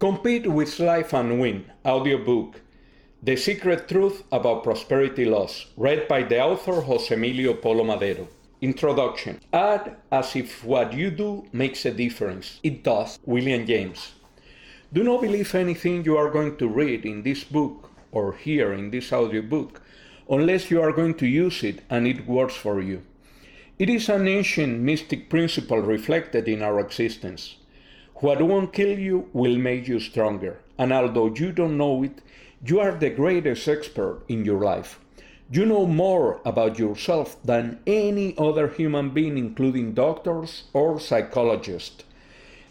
Compete with Life and Win, audiobook. The Secret Truth About Prosperity Loss, read by the author Jose Emilio Polo Madero. Introduction. Act as if what you do makes a difference. It does. William James. Do not believe anything you are going to read in this book or hear in this audiobook unless you are going to use it and it works for you. It is an ancient mystic principle reflected in our existence. What won't kill you will make you stronger, and although you don't know it, you are the greatest expert in your life. You know more about yourself than any other human being, including doctors or psychologists.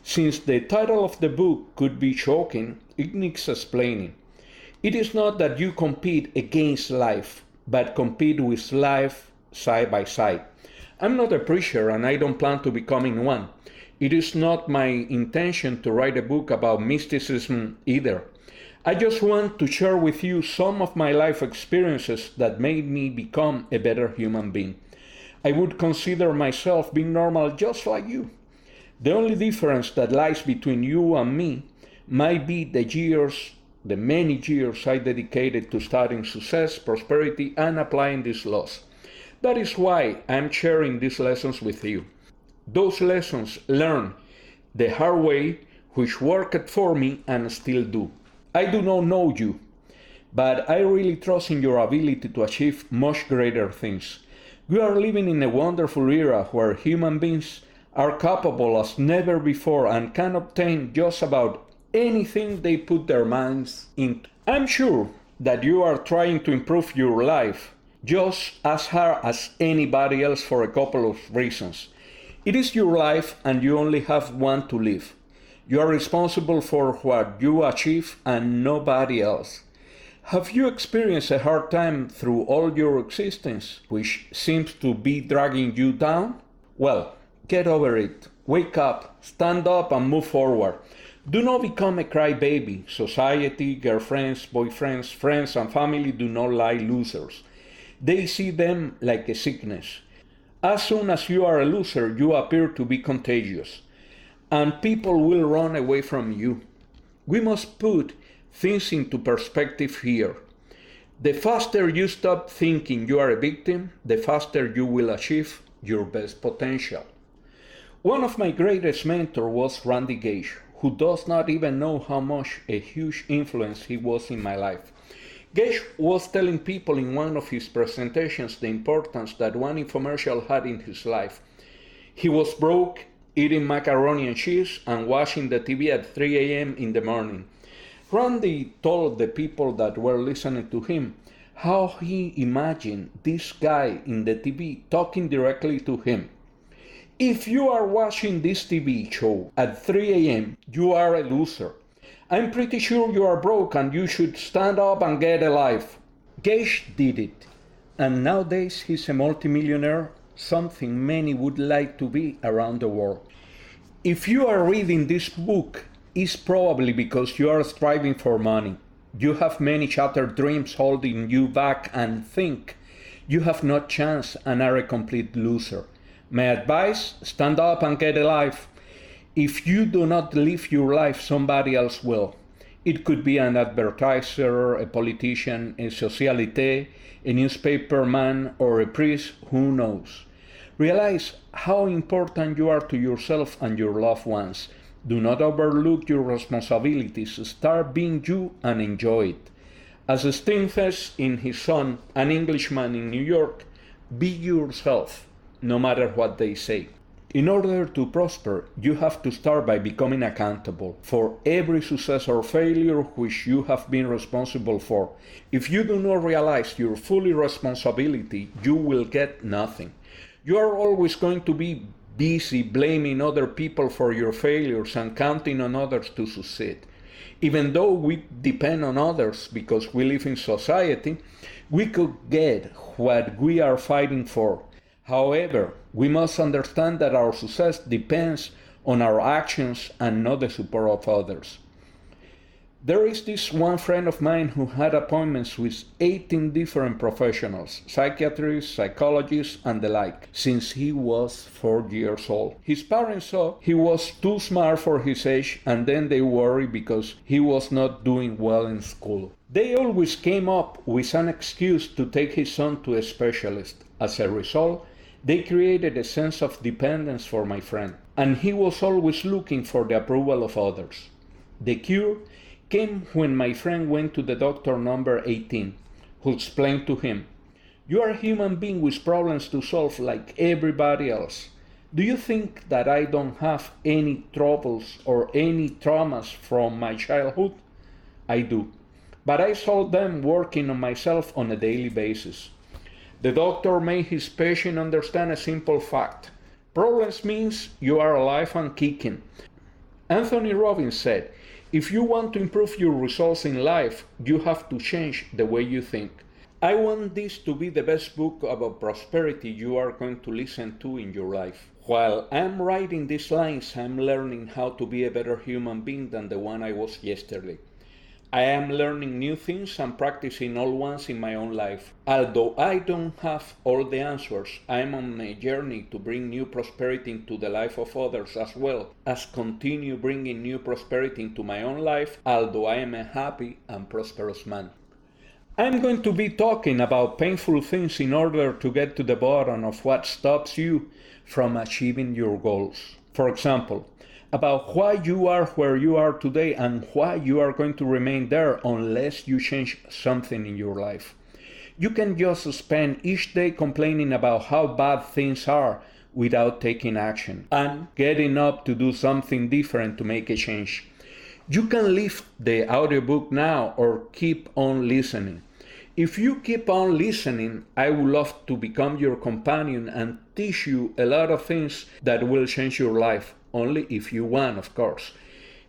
Since the title of the book could be shocking, it needs explaining. It is not that you compete against life, but compete with life side by side. I'm not a preacher and I don't plan to becoming one. It is not my intention to write a book about mysticism either. I just want to share with you some of my life experiences that made me become a better human being. I would consider myself being normal just like you. The only difference that lies between you and me might be the many years I dedicated to studying success, prosperity, and applying these laws. That is why I'm sharing these lessons with you. Those lessons learned the hard way, which worked for me and still do. I do not know you, but I really trust in your ability to achieve much greater things. We are living in a wonderful era where human beings are capable as never before and can obtain just about anything they put their minds into. I'm sure that you are trying to improve your life just as hard as anybody else for a couple of reasons. It is your life and you only have one to live. You are responsible for what you achieve and nobody else. Have you experienced a hard time through all your existence, which seems to be dragging you down? Well, get over it. Wake up, stand up and move forward. Do not become a crybaby. Society, girlfriends, boyfriends, friends and family do not like losers. They see them like a sickness. As soon as you are a loser, you appear to be contagious, and people will run away from you. We must put things into perspective here. The faster you stop thinking you are a victim, the faster you will achieve your best potential. One of my greatest mentors was Randy Gage, who does not even know how much a huge influence he was in my life. Gage was telling people in one of his presentations the importance that one infomercial had in his life. He was broke, eating macaroni and cheese, and watching the TV at 3 a.m. in the morning. Randy told the people that were listening to him how he imagined this guy in the TV talking directly to him. If you are watching this TV show at 3 a.m., you are a loser. I'm pretty sure you are broke and you should stand up and get a life. Gage did it, and nowadays he's a multimillionaire, something many would like to be around the world. If you are reading this book, it's probably because you are striving for money. You have many shattered dreams holding you back and think you have no chance and are a complete loser. My advice, stand up and get a life. If you do not live your life, somebody else will. It could be an advertiser, a politician, a socialite, a newspaper man, or a priest, who knows. Realize how important you are to yourself and your loved ones. Do not overlook your responsibilities. Start being you and enjoy it. As Sting says in his song, An Englishman in New York, be yourself, no matter what they say. In order to prosper, you have to start by becoming accountable for every success or failure which you have been responsible for. If you do not realize your full responsibility, you will get nothing. You are always going to be busy blaming other people for your failures and counting on others to succeed. Even though we depend on others because we live in society, we could get what we are fighting for. However, we must understand that our success depends on our actions and not the support of others. There is this one friend of mine who had appointments with 18 different professionals, psychiatrists, psychologists, and the like, since he was 4 years old. His parents saw he was too smart for his age, and then they worried because he was not doing well in school. They always came up with an excuse to take his son to a specialist. As a result, they created a sense of dependence for my friend, and he was always looking for the approval of others. The cure came when my friend went to the doctor number 18, who explained to him, "You are a human being with problems to solve like everybody else. Do you think that I don't have any troubles or any traumas from my childhood? I do. But I solve them working on myself on a daily basis." The doctor made his patient understand a simple fact. Problems means you are alive and kicking. Anthony Robbins said, if you want to improve your results in life, you have to change the way you think. I want this to be the best book about prosperity you are going to listen to in your life. While I'm writing these lines, I'm learning how to be a better human being than the one I was yesterday. I am learning new things and practicing old ones in my own life. Although I don't have all the answers, I am on a journey to bring new prosperity into the life of others as well as continue bringing new prosperity into my own life, although I am a happy and prosperous man. I'm going to be talking about painful things in order to get to the bottom of what stops you from achieving your goals. For example, about why you are where you are today and why you are going to remain there unless you change something in your life. You can just spend each day complaining about how bad things are without taking action and getting up to do something different to make a change. You can leave the audiobook now or keep on listening. If you keep on listening, I would love to become your companion and teach you a lot of things that will change your life. Only if you want, of course.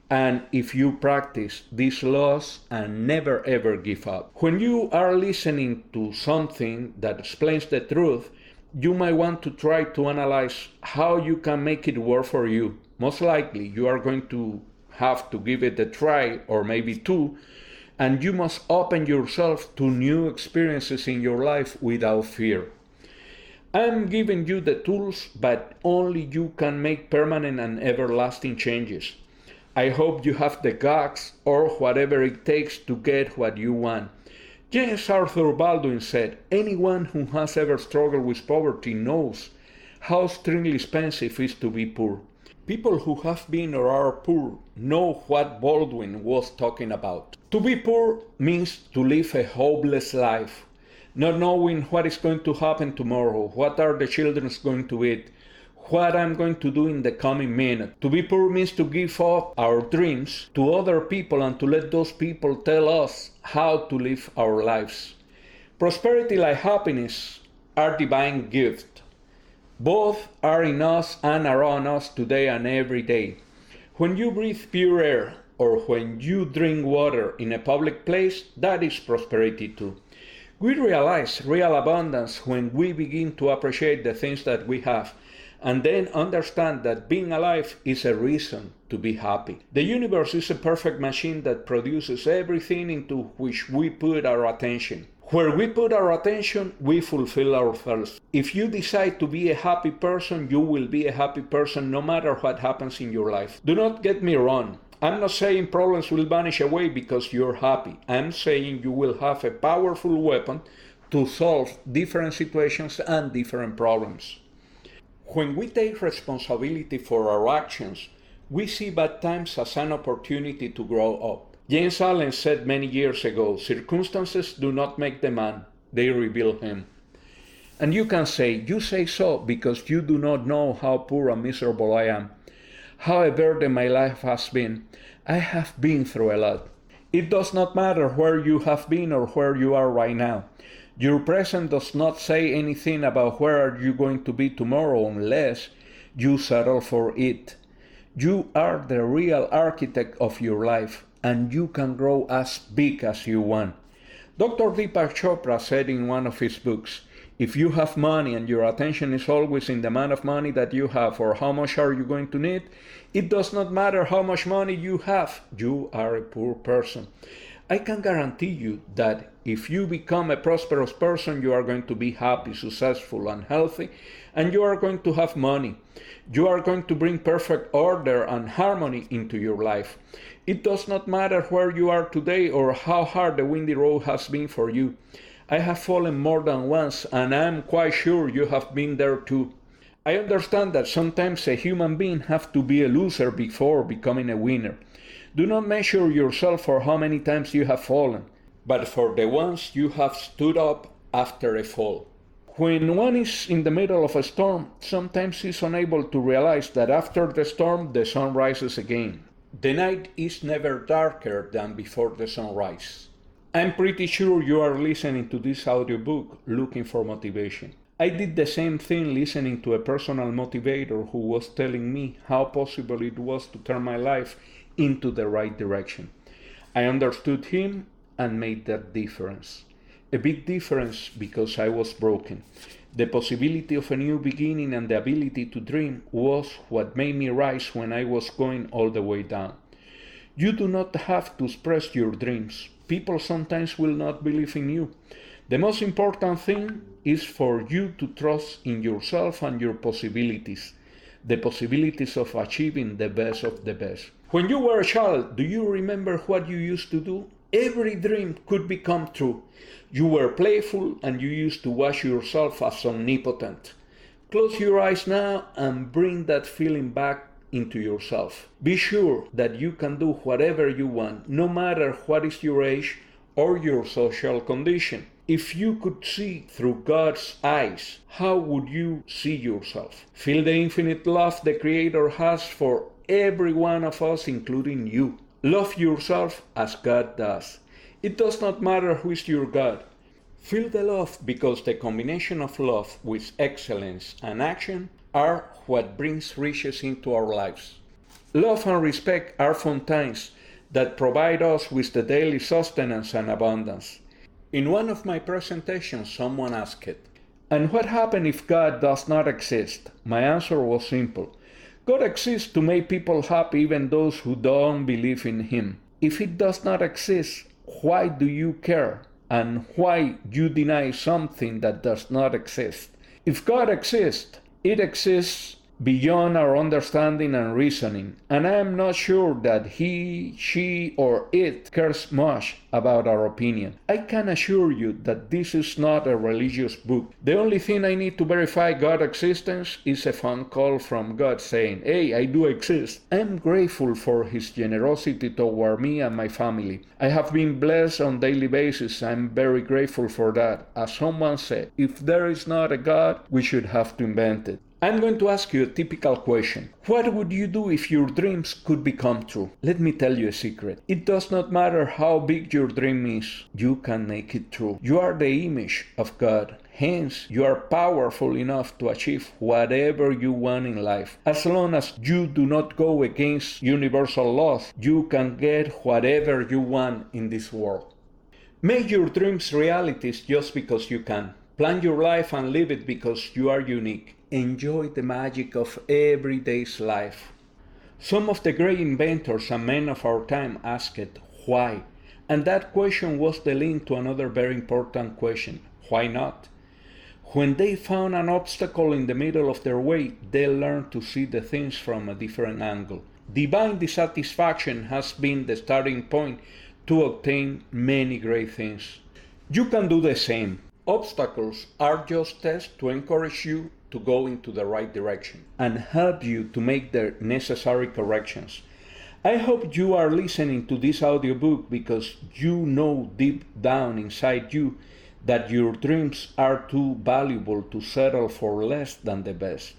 And if you practice these laws and never ever give up. When you are listening to something that explains the truth, you might want to try to analyze how you can make it work for you. Most likely, you are going to have to give it a try or maybe two, and you must open yourself to new experiences in your life without fear. I'm giving you the tools, but only you can make permanent and everlasting changes. I hope you have the guts or whatever it takes to get what you want. James Arthur Baldwin said, anyone who has ever struggled with poverty knows how extremely expensive it is to be poor. People who have been or are poor know what Baldwin was talking about. To be poor means to live a hopeless life, not knowing what is going to happen tomorrow, what are the children going to eat, what I'm going to do in the coming minute. To be poor means to give up our dreams to other people and to let those people tell us how to live our lives. Prosperity like happiness are divine gifts. Both are in us and around us today and every day. When you breathe pure air or when you drink water in a public place, that is prosperity too. We realize real abundance when we begin to appreciate the things that we have and then understand that being alive is a reason to be happy. The universe is a perfect machine that produces everything into which we put our attention. Where we put our attention, we fulfill ourselves. If you decide to be a happy person, you will be a happy person no matter what happens in your life. Do not get me wrong. I'm not saying problems will vanish away because you're happy. I'm saying you will have a powerful weapon to solve different situations and different problems. When we take responsibility for our actions, we see bad times as an opportunity to grow up. James Allen said many years ago, circumstances do not make the man, they reveal him. And you can say, you say so because you do not know how poor and miserable I am, how a burden my life has been. I have been through a lot. It does not matter where you have been or where you are right now. Your present does not say anything about where are you going to be tomorrow unless you settle for it. You are the real architect of your life, and you can grow as big as you want. Dr. Deepak Chopra said in one of his books, If you have money and your attention is always in the amount of money that you have or how much are you going to need, it does not matter how much money you have, you are a poor person. I can guarantee you that if you become a prosperous person, you are going to be happy, successful, and healthy, and you are going to have money. You are going to bring perfect order and harmony into your life. It does not matter where you are today or how hard the windy road has been for you. I have fallen more than once, and I am quite sure you have been there too. I understand that sometimes a human being has to be a loser before becoming a winner. Do not measure yourself for how many times you have fallen, but for the ones you have stood up after a fall. When one is in the middle of a storm, sometimes he is unable to realize that after the storm, the sun rises again. The night is never darker than before the sunrise. I'm pretty sure you are listening to this audiobook looking for motivation. I did the same thing listening to a personal motivator who was telling me how possible it was to turn my life into the right direction. I understood him and made that difference. A big difference because I was broken. The possibility of a new beginning and the ability to dream was what made me rise when I was going all the way down. You do not have to express your dreams. People sometimes will not believe in you. The most important thing is for you to trust in yourself and your possibilities, the possibilities of achieving the best of the best. When you were a child, do you remember what you used to do? Every dream could become true. You were playful and you used to watch yourself as omnipotent. Close your eyes now and bring that feeling back into yourself. Be sure that you can do whatever you want, no matter what is your age or your social condition. If you could see through God's eyes, how would you see yourself? Feel the infinite love the Creator has for every one of us, including you. Love yourself as God does. It does not matter who is your God. Feel the love because the combination of love with excellence and action are what brings riches into our lives. Love and respect are fountains that provide us with the daily sustenance and abundance. In one of my presentations, someone asked, "And what happens if God does not exist?" My answer was simple. God exists to make people happy, even those who don't believe in Him. If it does not exist, why do you care? And why you deny something that does not exist? If God exists, it exists beyond our understanding and reasoning, and I am not sure that he, she, or it cares much about our opinion. I can assure you that this is not a religious book. The only thing I need to verify God's existence is a phone call from God saying, "Hey, I do exist." I am grateful for His generosity toward me and my family. I have been blessed on a daily basis. I am very grateful for that. As someone said, if there is not a God, we should have to invent it. I'm going to ask you a typical question. What would you do if your dreams could become true? Let me tell you a secret. It does not matter how big your dream is, you can make it true. You are the image of God. Hence, you are powerful enough to achieve whatever you want in life. As long as you do not go against universal laws, you can get whatever you want in this world. Make your dreams realities just because you can. Plan your life and live it because you are unique. Enjoy the magic of everyday's life. Some of the great inventors and men of our time asked why, and that question was the link to another very important question: why not? When they found an obstacle in the middle of their way, they learned to see the things from a different angle. Divine dissatisfaction has been the starting point to obtain many great things. You can do the same. Obstacles are just tests to encourage you to go into the right direction and help you to make the necessary corrections. I hope you are listening to this audiobook because you know deep down inside you that your dreams are too valuable to settle for less than the best.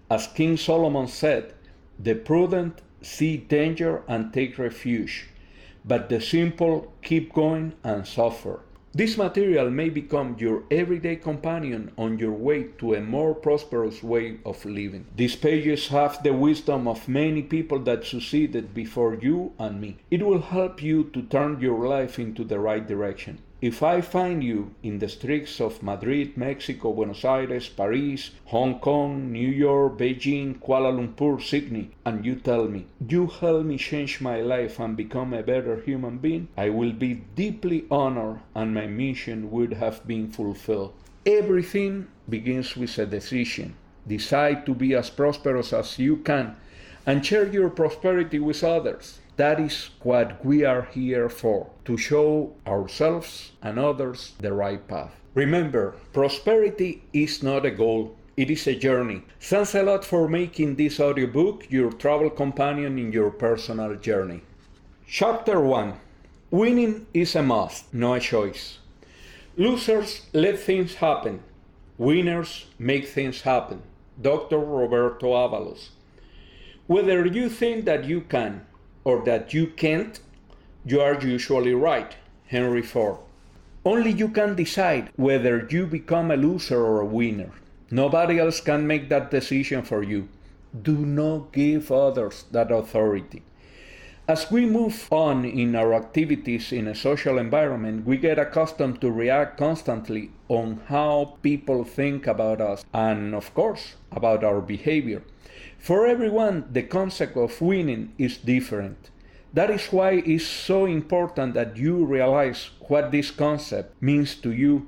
As King Solomon said, "The prudent see danger and take refuge, but the simple keep going and suffer." This material may become your everyday companion on your way to a more prosperous way of living. These pages have the wisdom of many people that succeeded before you and me. It will help you to turn your life into the right direction. If I find you in the streets of Madrid, Mexico, Buenos Aires, Paris, Hong Kong, New York, Beijing, Kuala Lumpur, Sydney, and you tell me, you help me change my life and become a better human being, I will be deeply honored and my mission would have been fulfilled. Everything begins with a decision. Decide to be as prosperous as you can and share your prosperity with others. That is what we are here for, to show ourselves and others the right path. Remember, prosperity is not a goal, it is a journey. Thanks a lot for making this audiobook your travel companion in your personal journey. Chapter 1. Winning is a must, no a choice. Losers let things happen. Winners make things happen. Dr. Roberto Avalos. Whether you think that you can or that you can't, you are usually right. Henry Ford. Only you can decide whether you become a loser or a winner. Nobody else can make that decision for you. Do not give others that authority. As we move on in our activities in a social environment, we get accustomed to react constantly on how people think about us and, of course, about our behavior. For everyone, the concept of winning is different. That is why it is so important that you realize what this concept means to you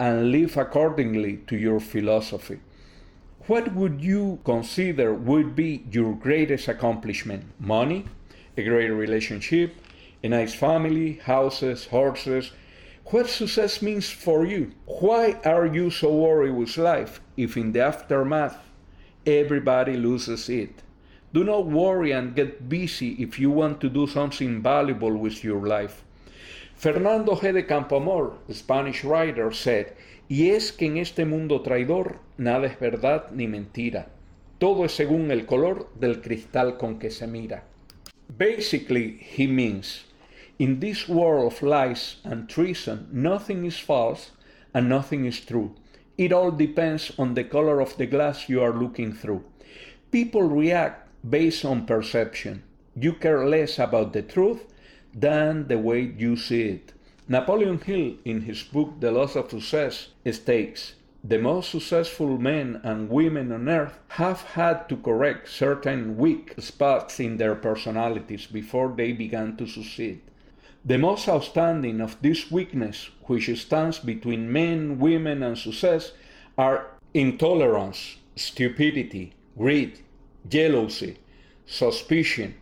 and live accordingly to your philosophy. What would you consider would be your greatest accomplishment? Money? A great relationship? A nice family? Houses? Horses? What success means for you? Why are you so worried with life if in the aftermath everybody loses it? Do not worry and get busy if you want to do something valuable with your life. Fernando G. de Campoamor, a Spanish writer, said, "Y es que en este mundo traidor nada es verdad ni mentira. Todo es según el color del cristal con que se mira." Basically, he means, in this world of lies and treason, nothing is false and nothing is true. It all depends on the color of the glass you are looking through. People react based on perception. You care less about the truth than the way you see it. Napoleon Hill, in his book The Laws of Success, states, "The most successful men and women on earth have had to correct certain weak spots in their personalities before they began to succeed. The most outstanding of this weakness, which stands between men, women, and success, are intolerance, stupidity, greed, jealousy, suspicion,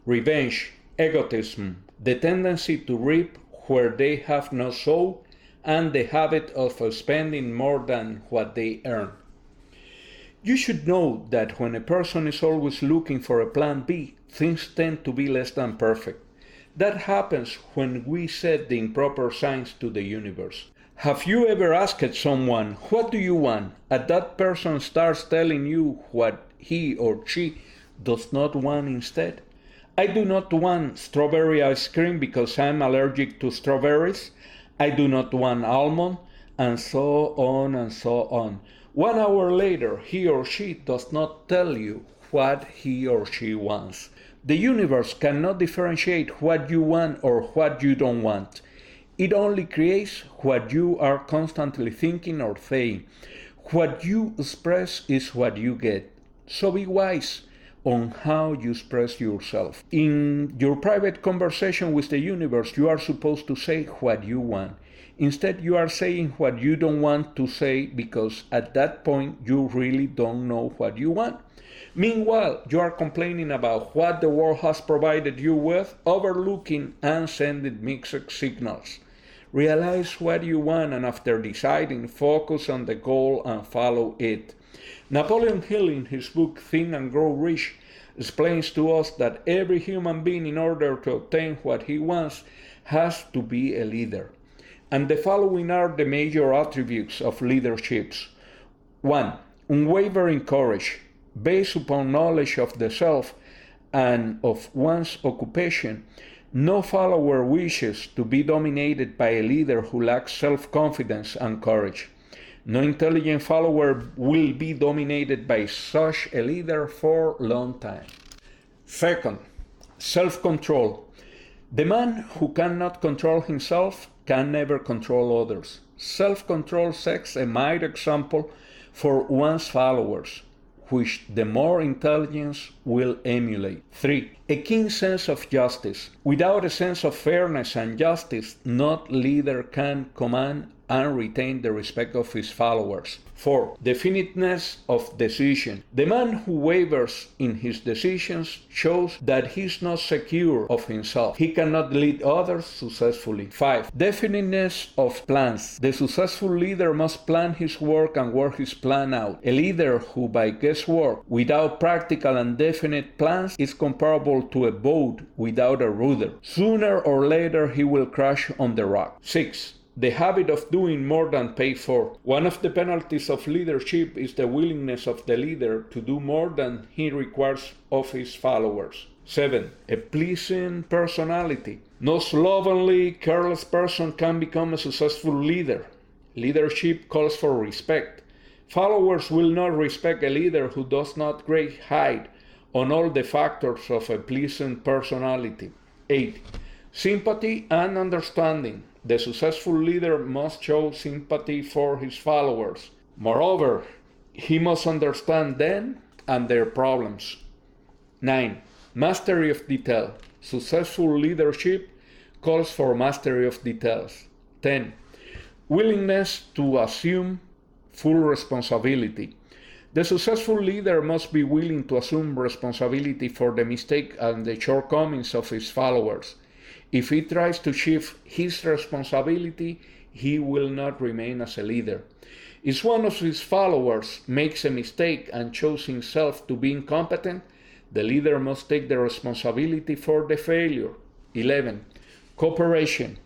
revenge, egotism, the tendency to reap where they have not sown, and the habit of spending more than what they earn." You should know that when a person is always looking for a plan B, things tend to be less than perfect. That happens when we set the improper signs to the universe. Have you ever asked someone, "What do you want?" and that person starts telling you what he or she does not want instead? I do not want strawberry ice cream because I'm allergic to strawberries. I do not want almond, and so on and so on. 1 hour later, he or she does not tell you what he or she wants. The universe cannot differentiate what you want or what you don't want. It only creates what you are constantly thinking or saying. What you express is what you get. So be wise on how you express yourself. In your private conversation with the universe, you are supposed to say what you want. Instead, you are saying what you don't want to say because at that point, you really don't know what you want. Meanwhile, you are complaining about what the world has provided you with, overlooking and sending mixed signals. Realize what you want and after deciding, focus on the goal and follow it. Napoleon Hill, in his book Think and Grow Rich, explains to us that every human being, in order to obtain what he wants, has to be a leader. And the following are the major attributes of leaderships. 1. Unwavering courage, based upon knowledge of the self and of one's occupation. No follower wishes to be dominated by a leader who lacks self-confidence and courage. No intelligent follower will be dominated by such a leader for a long time. 2. Self-control. The man who cannot control himself can never control others. Self-control sets a mild example for one's followers, which the more intelligence will emulate. 3. A keen sense of justice. Without a sense of fairness and justice, no leader can command and retain the respect of his followers. 4. Definiteness of decision. The man who wavers in his decisions shows that he is not secure of himself. He cannot lead others successfully. 5. Definiteness of plans. The successful leader must plan his work and work his plan out. A leader who by guesswork, without practical and definite plans, is comparable to a boat without a rudder. Sooner or later he will crash on the rock. 6. The habit of doing more than pay for. One of the penalties of leadership is the willingness of the leader to do more than he requires of his followers. 7. A pleasing personality. No slovenly, careless person can become a successful leader. Leadership calls for respect. Followers will not respect a leader who does not grade high on all the factors of a pleasing personality. 8. Sympathy and understanding. The successful leader must show sympathy for his followers. Moreover, he must understand them and their problems. 9. Mastery of detail. Successful leadership calls for mastery of details. 10. Willingness to assume full responsibility. The successful leader must be willing to assume responsibility for the mistake and the shortcomings of his followers. If he tries to shift his responsibility, he will not remain as a leader. If one of his followers makes a mistake and shows himself to be incompetent, the leader must take the responsibility for the failure. 11. Cooperation.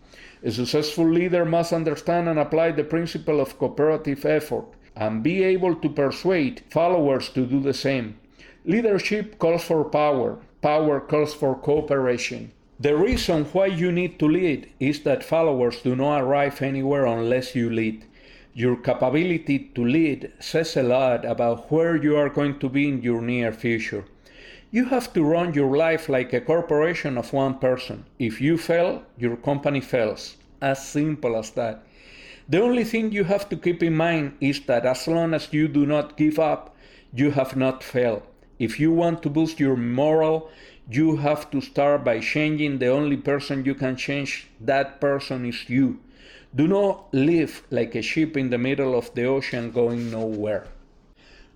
A successful leader must understand and apply the principle of cooperative effort and be able to persuade followers to do the same. Leadership calls for power. Power calls for cooperation. The reason why you need to lead is that followers do not arrive anywhere unless you lead. Your capability to lead says a lot about where you are going to be in your near future. You have to run your life like a corporation of one person. If you fail, your company fails. As simple as that. The only thing you have to keep in mind is that as long as you do not give up, you have not failed. If you want to boost your morale, you have to start by changing. The only person you can change, that person is you. Do not live like a ship in the middle of the ocean going nowhere.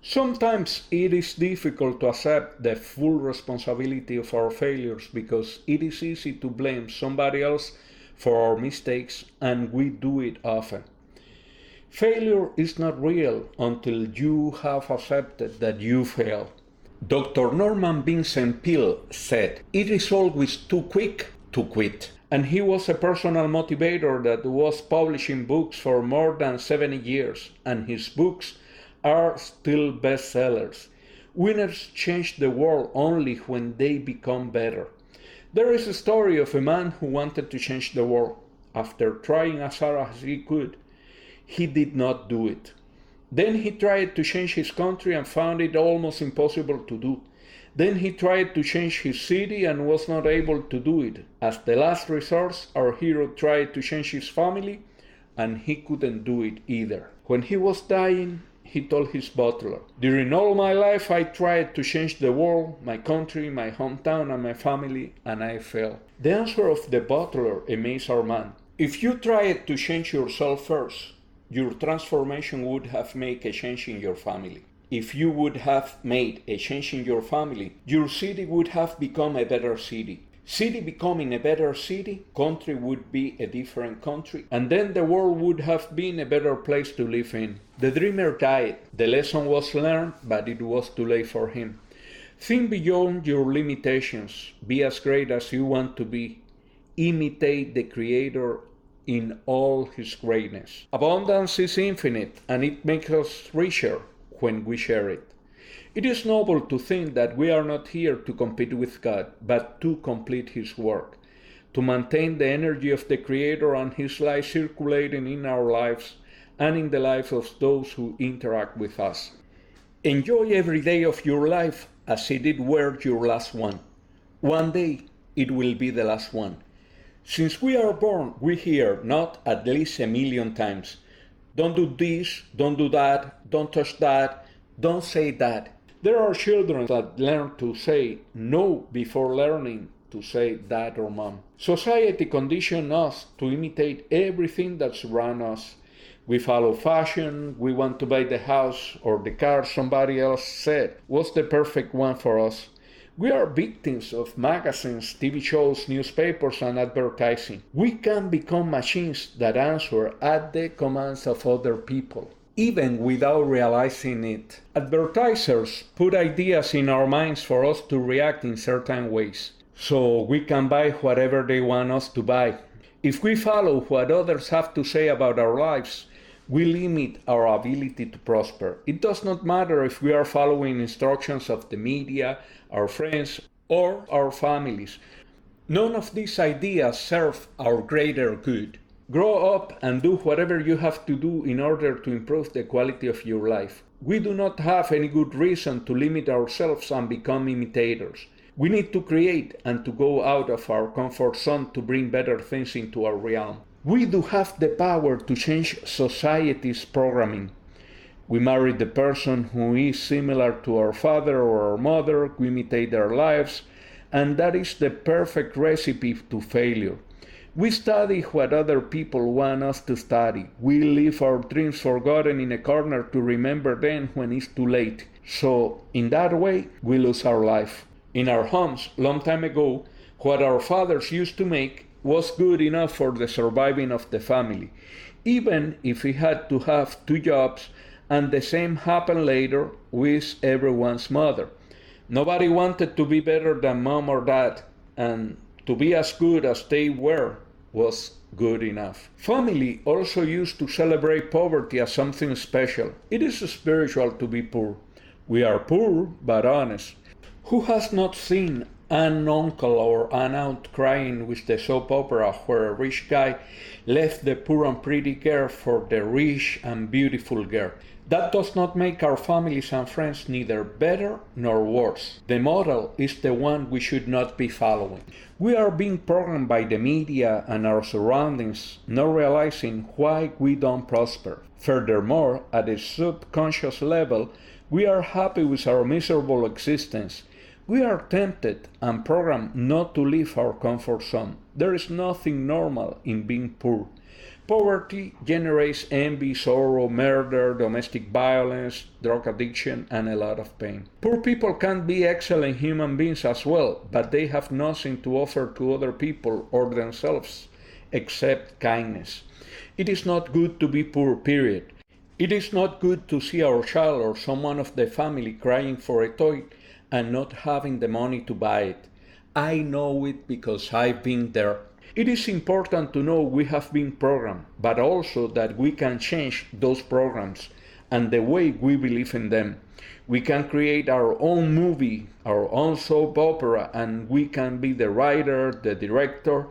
Sometimes it is difficult to accept the full responsibility of our failures because it is easy to blame somebody else for our mistakes, and we do it often. Failure is not real until you have accepted that you failed. Dr. Norman Vincent Peale said, "It is always too quick to quit." And he was a personal motivator that was publishing books for more than 70 years, and his books are still bestsellers. Winners change the world only when they become better. There is a story of a man who wanted to change the world. After trying as hard as he could, he did not do it. Then he tried to change his country and found it almost impossible to do. Then he tried to change his city and was not able to do it. As the last resort, our hero tried to change his family and he couldn't do it either. When he was dying, he told his butler, "During all my life I tried to change the world, my country, my hometown, and my family, and I failed." The answer of the butler amazed our man. If you tried to change yourself first, your transformation would have made a change in your family. If you would have made a change in your family, your city would have become a better city. City becoming a better city, country would be a different country, and then the world would have been a better place to live in. The dreamer died. The lesson was learned, but it was too late for him. Think beyond your limitations. Be as great as you want to be. Imitate the Creator in all His greatness. Abundance is infinite, and it makes us richer when we share it. It is noble to think that we are not here to compete with God, but to complete His work, to maintain the energy of the Creator and His light circulating in our lives and in the lives of those who interact with us. Enjoy every day of your life as if it were your last one. One day it will be the last one. Since we are born, we hear not at least a million times, don't do this, don't do that, don't touch that, don't say that. There are children that learn to say no before learning to say dad or mom. Society conditions us to imitate everything that surrounds us. We follow fashion, we want to buy the house or the car somebody else said was the perfect one for us. We are victims of magazines, TV shows, newspapers, and advertising. We can become machines that answer at the commands of other people, even without realizing it. Advertisers put ideas in our minds for us to react in certain ways, so we can buy whatever they want us to buy. If we follow what others have to say about our lives, we limit our ability to prosper. It does not matter if we are following instructions of the media, our friends, or our families. None of these ideas serve our greater good. Grow up and do whatever you have to do in order to improve the quality of your life. We do not have any good reason to limit ourselves and become imitators. We need to create and to go out of our comfort zone to bring better things into our realm. We do have the power to change society's programming. We marry the person who is similar to our father or our mother, we imitate their lives, and that is the perfect recipe to failure. We study what other people want us to study. We leave our dreams forgotten in a corner to remember them when it's too late. So, in that way, we lose our life. In our homes, long time ago, what our fathers used to make was good enough for the surviving of the family, even if we had to have 2 jobs, and the same happened later with everyone's mother. Nobody wanted to be better than mom or dad, and to be as good as they were was good enough. Family also used to celebrate poverty as something special. It is spiritual to be poor. We are poor, but honest. Who has not seen an uncle or an aunt crying with the soap opera where a rich guy left the poor and pretty girl for the rich and beautiful girl? That does not make our families and friends neither better nor worse. The model is the one we should not be following. We are being programmed by the media and our surroundings, not realizing why we don't prosper. Furthermore, at a subconscious level, we are happy with our miserable existence. We are tempted and programmed not to leave our comfort zone. There is nothing normal in being poor. Poverty generates envy, sorrow, murder, domestic violence, drug addiction, and a lot of pain. Poor people can be excellent human beings as well, but they have nothing to offer to other people or themselves except kindness. It is not good to be poor, period. It is not good to see our child or someone of the family crying for a toy and not having the money to buy it. I know it because I've been there. It is important to know we have been programmed, but also that we can change those programs and the way we believe in them. We can create our own movie, our own soap opera, and we can be the writer, the director,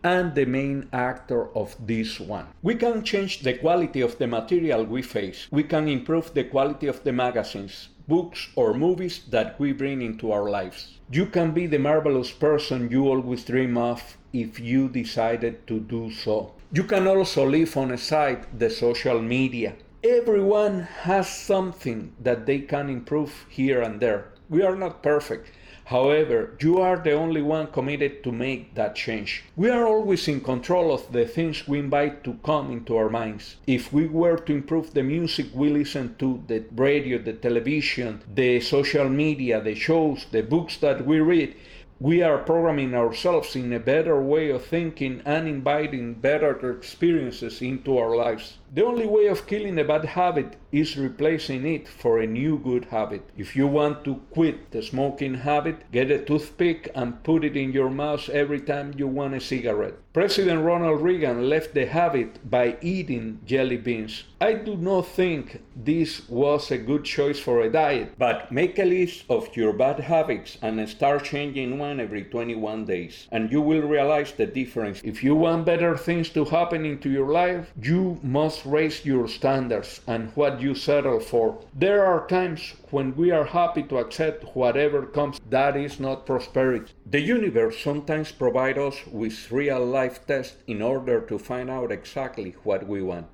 and the main actor of this one. We can change the quality of the material we face. We can improve the quality of the magazines, books, or movies that we bring into our lives. You can be the marvelous person you always dream of if you decided to do so. You can also leave on aside the social media. Everyone has something that they can improve here and there. We are not perfect. However, you are the only one committed to make that change. We are always in control of the things we invite to come into our minds. If we were to improve the music we listen to, the radio, the television, the social media, the shows, the books that we read, we are programming ourselves in a better way of thinking and inviting better experiences into our lives. The only way of killing a bad habit is replacing it for a new good habit. If you want to quit the smoking habit, get a toothpick and put it in your mouth every time you want a cigarette. President Ronald Reagan left the habit by eating jelly beans. I do not think this was a good choice for a diet, but make a list of your bad habits and start changing one every 21 days, and you will realize the difference. If you want better things to happen into your life, you must must raise your standards and what you settle for. There are times when we are happy to accept whatever comes. That is not prosperity. The universe sometimes provides us with real-life tests in order to find out exactly what we want.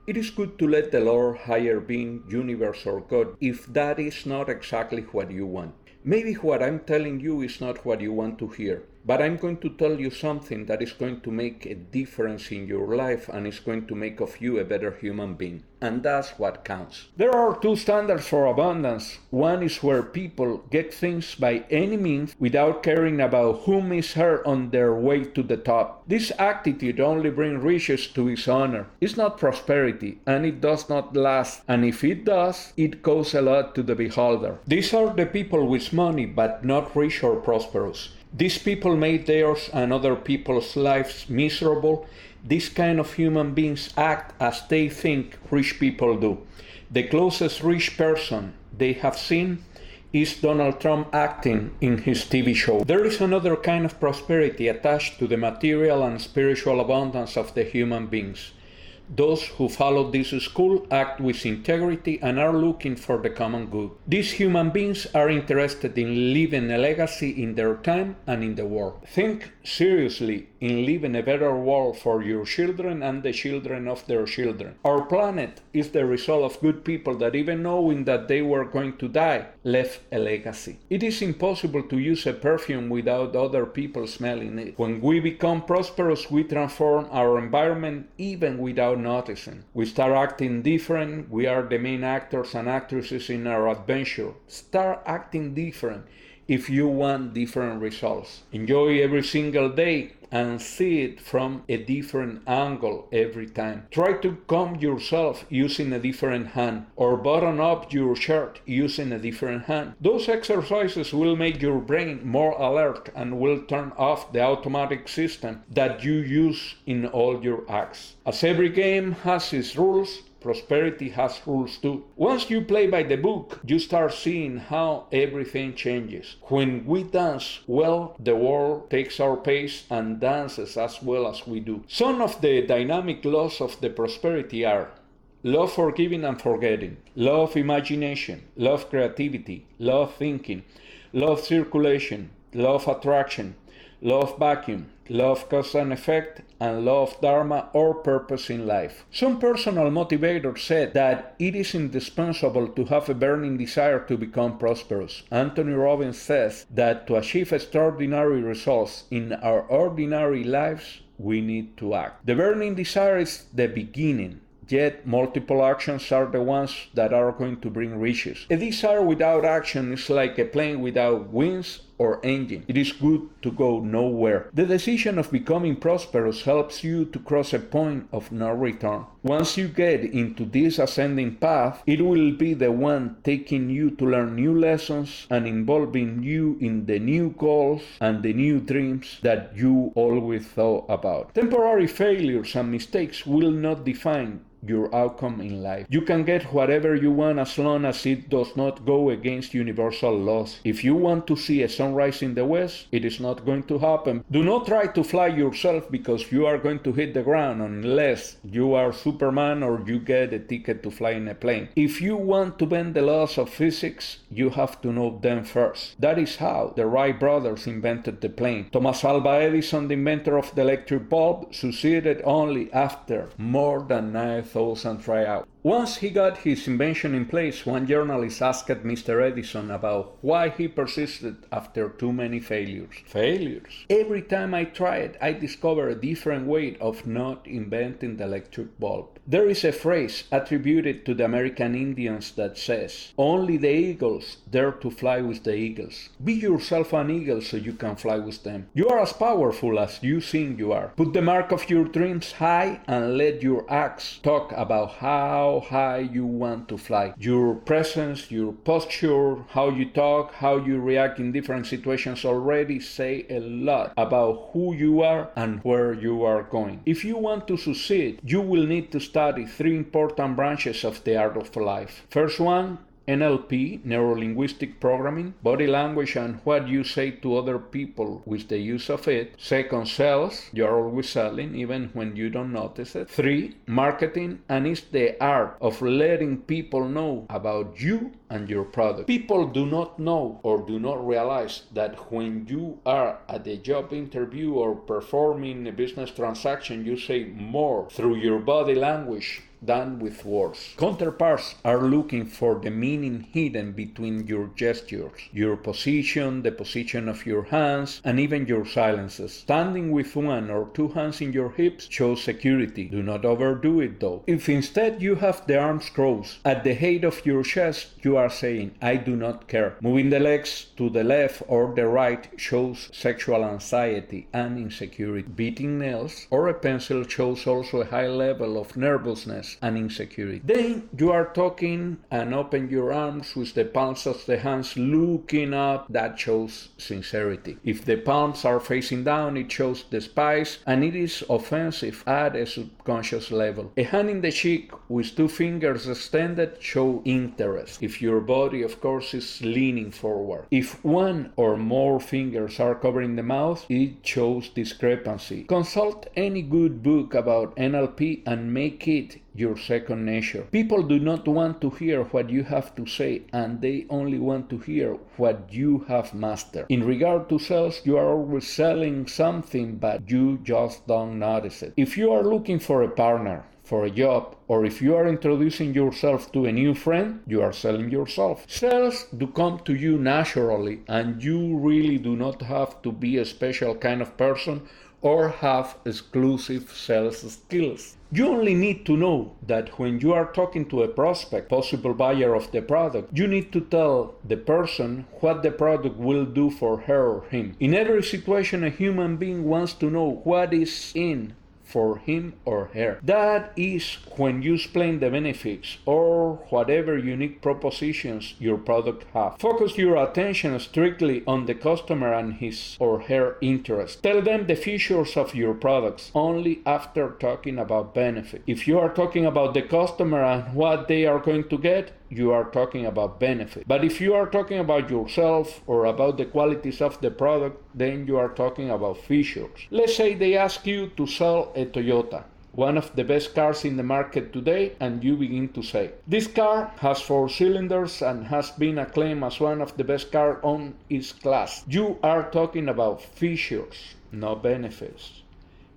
It is good to let the Lord, higher being, universe, or God, if that is not exactly what you want. Maybe what I'm telling you is not what you want to hear, but I'm going to tell you something that is going to make a difference in your life and is going to make of you a better human being. And that's what counts. There are two standards for abundance. One is where people get things by any means without caring about whom is hurt on their way to the top. This attitude only brings riches to its owner. It's not prosperity, and it does not last. And if it does, it costs a lot to the beholder. These are the people with money, but not rich or prosperous. These people made theirs and other people's lives miserable. These kind of human beings act as they think rich people do. The closest rich person they have seen is Donald Trump acting in his TV show. There is another kind of prosperity attached to the material and spiritual abundance of the human beings. Those who follow this school act with integrity and are looking for the common good. These human beings are interested in leaving a legacy in their time and in the world. Think seriously in leaving a better world for your children and the children of their children. Our planet is the result of good people that, even knowing that they were going to die, left a legacy. It is impossible to use a perfume without other people smelling it. When we become prosperous, we transform our environment even without noticing. We start acting different. We are the main actors and actresses in our adventure. Start acting different if you want different results. Enjoy every single day and see it from a different angle every time. Try to comb yourself using a different hand, or button up your shirt using a different hand. Those exercises will make your brain more alert and will turn off the automatic system that you use in all your acts. As every game has its rules, prosperity has rules too. Once you play by the book, you start seeing how everything changes. When we dance well, the world takes our pace and dances as well as we do. Some of the dynamic laws of the prosperity are law of forgiving and forgetting, law of imagination, law of creativity, law of thinking, law of circulation, law of attraction, law of vacuum, law of cause and effect, and law of dharma or purpose in life. Some personal motivators said that it is indispensable to have a burning desire to become prosperous. Anthony Robbins says that to achieve extraordinary results in our ordinary lives, we need to act. The burning desire is the beginning. Yet multiple actions are the ones that are going to bring riches. A desire without action is like a plane without wings or engine. It is good to go nowhere. The decision of becoming prosperous helps you to cross a point of no return. Once you get into this ascending path, it will be the one taking you to learn new lessons and involving you in the new goals and the new dreams that you always thought about. Temporary failures and mistakes will not define your outcome in life. You can get whatever you want as long as it does not go against universal laws. If you want to see a sunrise in the west, it is not going to happen. Do not try to fly yourself because you are going to hit the ground unless you are Superman or you get a ticket to fly in a plane. If you want to bend the laws of physics, you have to know them first. That is how the Wright brothers invented the plane. Thomas Alva Edison, the inventor of the electric bulb, succeeded only after more than 9,000 tryouts. Once he got his invention in place, one journalist asked Mr. Edison about why he persisted after too many failures. Every time I tried, I discovered a different way of not inventing the electric bulb. There is a phrase attributed to the American Indians that says, "Only the eagles dare to fly with the eagles." Be yourself an eagle so you can fly with them. You are as powerful as you think you are. Put the mark of your dreams high and let your acts talk about how high you want to fly. Your presence, your posture, how you talk, how you react in different situations already say a lot about who you are and where you are going. If you want to succeed, you will need to study 3 important branches of the art of life. First one NLP, neuro-linguistic programming, body language and what you say to other people with the use of it. Second, sales, you're always selling even when you don't notice it. 3, marketing, and it's the art of letting people know about you and your product. People do not know or do not realize that when you are at a job interview or performing a business transaction, you say more through your body language than with words. Counterparts are looking for the meaning hidden between your gestures, your position, the position of your hands, and even your silences. Standing with one or two hands in your hips shows security. Do not overdo it though. If instead you have the arms crossed at the height of your chest, you are saying, I do not care. Moving the legs to the left or the right shows sexual anxiety and insecurity. Beating nails or a pencil shows also a high level of nervousness and insecurity. Then you are talking and open your arms with the palms of the hands looking up. That shows sincerity. If the palms are facing down, it shows despise and it is offensive at a subconscious level. A hand in the cheek with two fingers extended shows interest. If your body, of course, is leaning forward. If one or more fingers are covering the mouth, it shows discrepancy. Consult any good book about NLP and make it your second nature. People do not want to hear what you have to say, and they only want to hear what you have mastered. In regard to sales, you are always selling something, but you just don't notice it. If you are looking for a partner, for a job, or if you are introducing yourself to a new friend, you are selling yourself. Sales do come to you naturally, and you really do not have to be a special kind of person or have exclusive sales skills. You only need to know that when you are talking to a prospect, possible buyer of the product, you need to tell the person what the product will do for her or him. In every situation, a human being wants to know what is in for him or her. That is when you explain the benefits or whatever unique propositions your product have. Focus your attention strictly on the customer and his or her interest. Tell them the features of your products only after talking about benefit. If you are talking about the customer and what they are going to get, you are talking about benefit. But if you are talking about yourself or about the qualities of the product, then you are talking about features. Let's say they ask you to sell a Toyota, one of the best cars in the market today, and you begin to say, this car has 4 cylinders and has been acclaimed as one of the best cars on its class. You are talking about features, not benefits.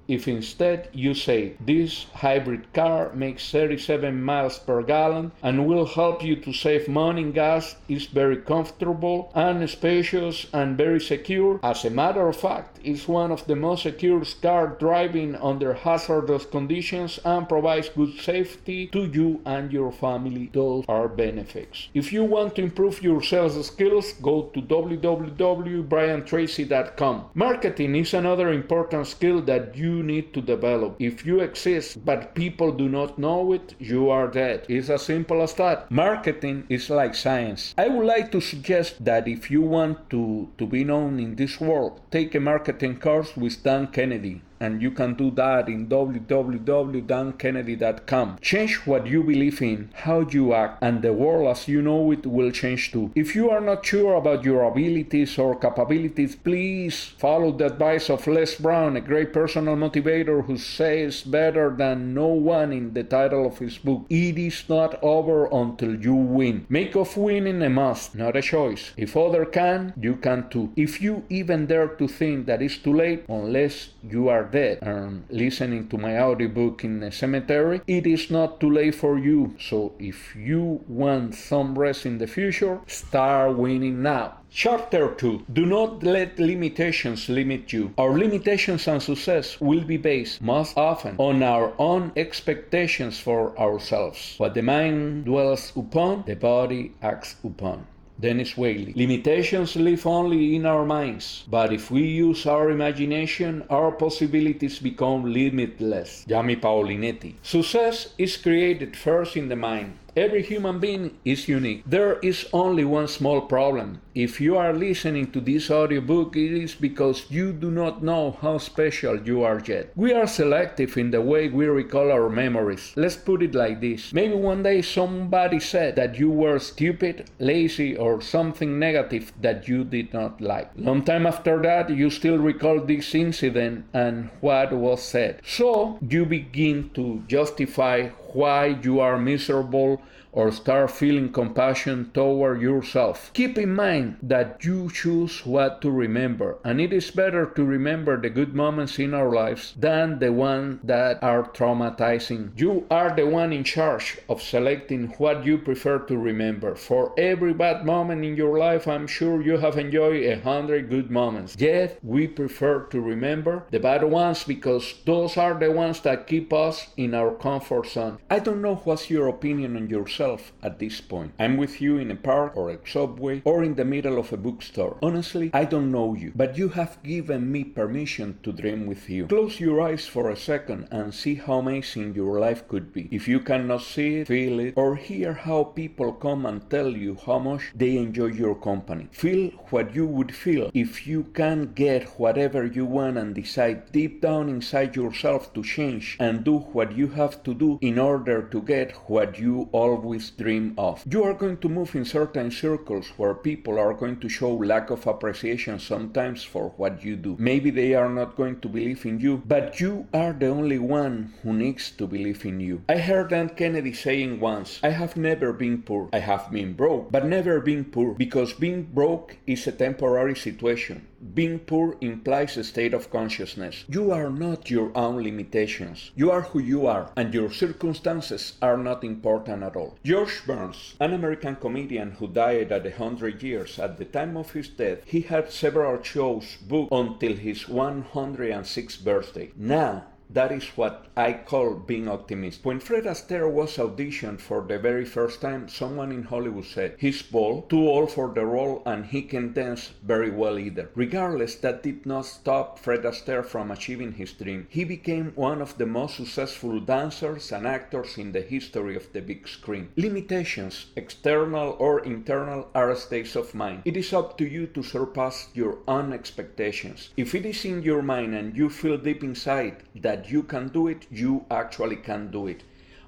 If instead you say, this hybrid car makes 37 miles per gallon and will help you to save money in gas, is very comfortable and spacious and very secure. As a matter of fact, it's one of the most secure cars driving under hazardous conditions and provides good safety to you and your family. Those are benefits. If you want to improve your sales skills, go to www.briantracy.com. Marketing is another important skill that you need to develop. If you exist but people do not know it, you are dead. It's as simple as that. Marketing is like science. I would like to suggest that if you want to be known in this world, take a marketing course with Dan Kennedy. And you can do that in www.dankennedy.com. Change what you believe in, how you act, and the world as you know it will change too. If you are not sure about your abilities or capabilities, please follow the advice of Les Brown, a great personal motivator who says better than no one in the title of his book, it is not over until you win. Make of winning a must, not a choice. If others can, you can too. If you even dare to think that it's too late, unless you are dead and listening to my audiobook in a cemetery, it is not too late for you. So if you want some rest in the future, start winning now. Chapter 2. Do not let limitations limit you. Our limitations and success will be based most often on our own expectations for ourselves. What the mind dwells upon, the body acts upon. Dennis Whaley. Limitations live only in our minds, but if we use our imagination, our possibilities become limitless. Yami Paulinetti. Success is created first in the mind, Every human being is unique. There is only one small problem. If you are listening to this audiobook, it is because you do not know how special you are yet. We are selective in the way we recall our memories. Let's put it like this. Maybe one day somebody said that you were stupid, lazy, or something negative that you did not like. Long time after that, you still recall this incident and what was said. So you begin to justify why you are miserable or start feeling compassion toward yourself. Keep in mind that you choose what to remember, and it is better to remember the good moments in our lives than the ones that are traumatizing. You are the one in charge of selecting what you prefer to remember. For every bad moment in your life, I'm sure you have enjoyed 100 good moments. Yet, we prefer to remember the bad ones because those are the ones that keep us in our comfort zone. I don't know what's your opinion on yourself at this point. I'm with you in a park or a subway or in the middle of a bookstore. Honestly, I don't know you, but you have given me permission to dream with you. Close your eyes for a second and see how amazing your life could be. If you cannot see it, feel it, or hear how people come and tell you how much they enjoy your company. Feel what you would feel if you can get whatever you want and decide deep down inside yourself to change and do what you have to do in order to get what you always dream of. You are going to move in certain circles where people are going to show lack of appreciation sometimes for what you do. Maybe they are not going to believe in you, but you are the only one who needs to believe in you. I heard Aunt Kennedy saying once, I have never been poor. I have been broke, but never been poor, because being broke is a temporary situation. Being poor implies a state of consciousness. You are not your own limitations. You are who you are, and your circumstances are not important at all. George Burns, an American comedian who died at 100 years, at the time of his death, he had several shows booked until his 106th birthday. Now, that is what I call being optimistic. When Fred Astaire was auditioned for the very first time, someone in Hollywood said, he's bald, too old for the role, and he can dance very well either. Regardless, that did not stop Fred Astaire from achieving his dream. He became one of the most successful dancers and actors in the history of the big screen. Limitations, external or internal, are states of mind. It is up to you to surpass your own expectations. If it is in your mind and you feel deep inside that you can do it, you actually can do it.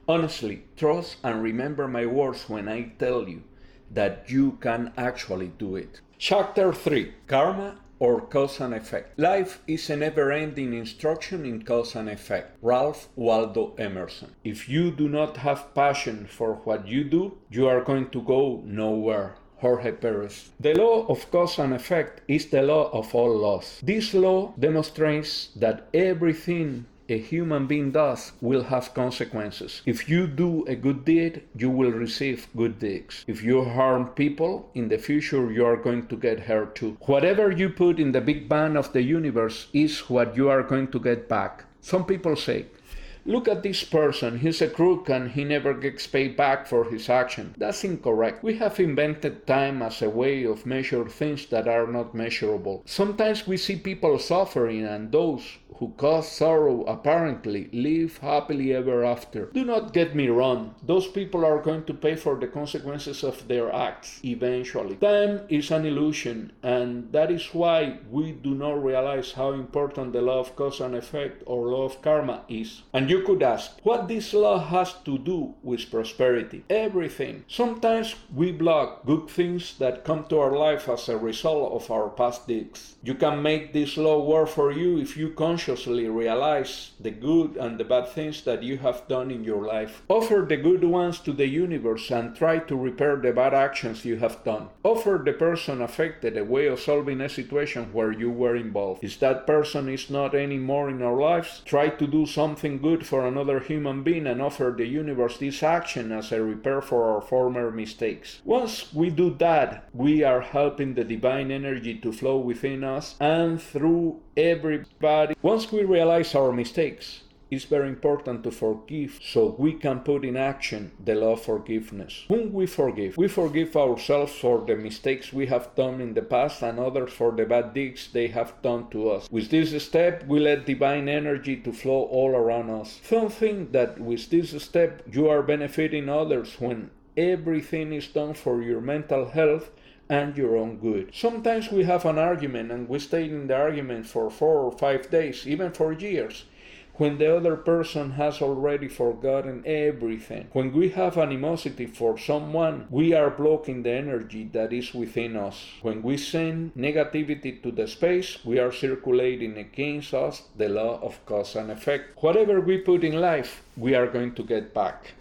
Honestly, trust and remember my words when I tell you that you can actually do it. Chapter 3. Karma or cause and effect. Life is a never-ending instruction in cause and effect. Ralph Waldo Emerson. If you do not have passion for what you do, you are going to go nowhere. Jorge Perez. The law of cause and effect is the law of all laws. This law demonstrates that everything a human being does will have consequences. If you do a good deed, you will receive good deeds. If you harm people, in the future you are going to get hurt too. Whatever you put in the big bang of the universe is what you are going to get back. Some people say, look at this person, he's a crook and he never gets paid back for his action. That's incorrect. We have invented time as a way of measuring things that are not measurable. Sometimes we see people suffering, and those who cause sorrow apparently live happily ever after. Do not get me wrong, those people are going to pay for the consequences of their acts eventually. Time is an illusion, and that is why we do not realize how important the law of cause and effect or law of karma is. And you could ask, what this law has to do with prosperity? Everything. Sometimes we block good things that come to our life as a result of our past deeds. You can make this law work for you if you consciously realize the good and the bad things that you have done in your life. Offer the good ones to the universe and try to repair the bad actions you have done. Offer the person affected a way of solving a situation where you were involved. If that person is not anymore in our lives, try to do something good for another human being and offer the universe this action as a repair for our former mistakes. Once we do that, we are helping the divine energy to flow within us and through everybody. Once we realize our mistakes, it's very important to forgive so we can put in action the law of forgiveness. Whom we forgive? We forgive ourselves for the mistakes we have done in the past and others for the bad deeds they have done to us. With this step, we let divine energy to flow all around us. Don't think that with this step you are benefiting others when everything is done for your mental health and your own good. Sometimes we have an argument and we stay in the argument for 4 or 5 days, even for years, when the other person has already forgotten everything. When we have animosity for someone, we are blocking the energy that is within us. When we send negativity to the space, we are circulating against us the law of cause and effect. Whatever we put in life, we are going to get back.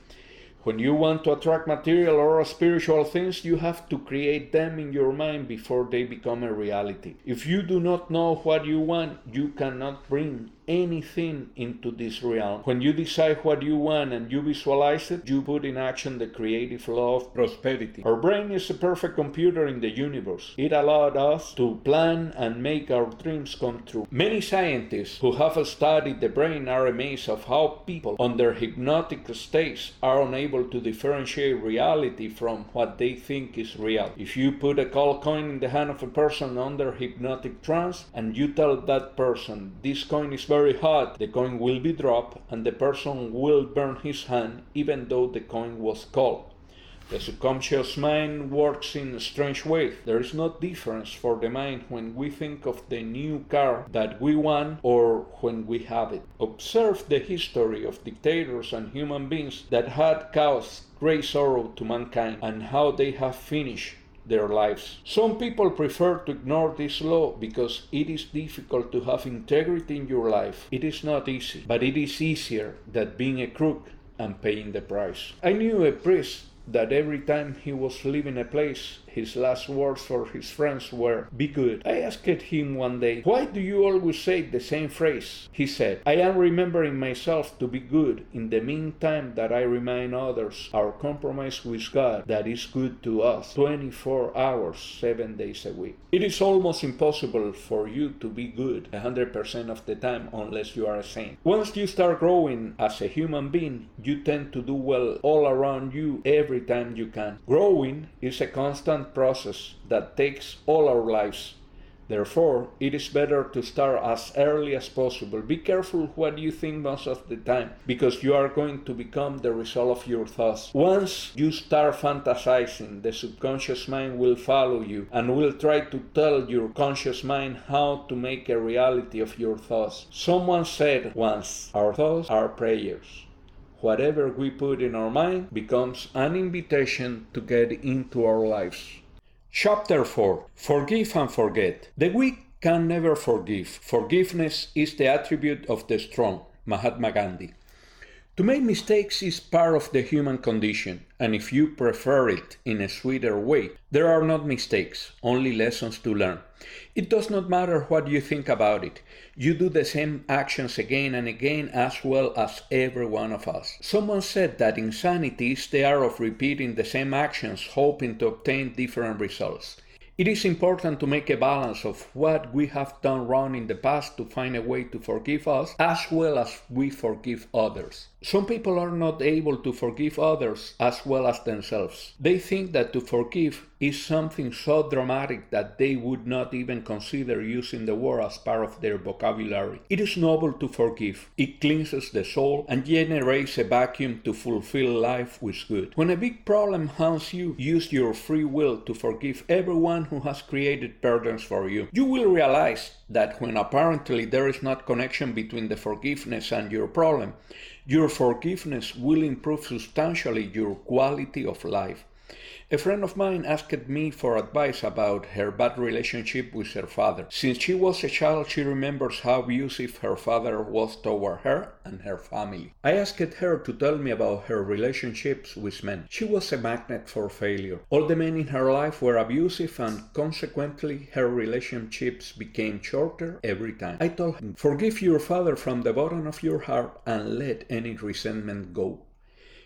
When you want to attract material or spiritual things, you have to create them in your mind before they become a reality. If you do not know what you want, you cannot bring anything into this realm. When you decide what you want and you visualize it, you put in action the creative law of prosperity. Our brain is a perfect computer in the universe. It allowed us to plan and make our dreams come true. Many scientists who have studied the brain are amazed of how people under hypnotic states are unable to differentiate reality from what they think is real. If you put a gold coin in the hand of a person under hypnotic trance and you tell that person, this coin is very hot, the coin will be dropped and the person will burn his hand even though the coin was cold. The subconscious mind works in a strange way. There is no difference for the mind when we think of the new car that we want or when we have it. Observe the history of dictators and human beings that had caused great sorrow to mankind and how they have finished their lives. Some people prefer to ignore this law because it is difficult to have integrity in your life. It is not easy, but it is easier than being a crook and paying the price. I knew a priest that every time he was leaving a place, his last words for his friends were, "Be good." I asked him one day, "Why do you always say the same phrase?" He said, "I am remembering myself to be good in the meantime that I remind others our compromise with God that is good to us 24 hours, 7 days a week." It is almost impossible for you to be good 100% of the time unless you are a saint. Once you start growing as a human being, you tend to do well all around you every time you can. Growing is a constant process that takes all our lives. Therefore, it is better to start as early as possible. Be careful what you think most of the time, because you are going to become the result of your thoughts. Once you start fantasizing, the subconscious mind will follow you and will try to tell your conscious mind how to make a reality of your thoughts. Someone said once, "Our thoughts are prayers." Whatever we put in our mind becomes an invitation to get into our lives. Chapter 4. Forgive and forget. The weak can never forgive. Forgiveness is the attribute of the strong. Mahatma Gandhi. To make mistakes is part of the human condition, and if you prefer it in a sweeter way, there are not mistakes, only lessons to learn. It does not matter what you think about it. You do the same actions again and again as well as every one of us. Someone said that insanity is the art of repeating the same actions hoping to obtain different results. It is important to make a balance of what we have done wrong in the past to find a way to forgive us as well as we forgive others. Some people are not able to forgive others as well as themselves. They think that to forgive is something so dramatic that they would not even consider using the word as part of their vocabulary. It is noble to forgive. It cleanses the soul and generates a vacuum to fulfill life with good. When a big problem haunts you, use your free will to forgive everyone who has created burdens for you. You will realize that when apparently there is not connection between the forgiveness and your problem, your forgiveness will improve substantially your quality of life. A friend of mine asked me for advice about her bad relationship with her father. Since she was a child, she remembers how abusive her father was toward her and her family. I asked her to tell me about her relationships with men. She was a magnet for failure. All the men in her life were abusive and consequently her relationships became shorter every time. I told her, "Forgive your father from the bottom of your heart and let any resentment go."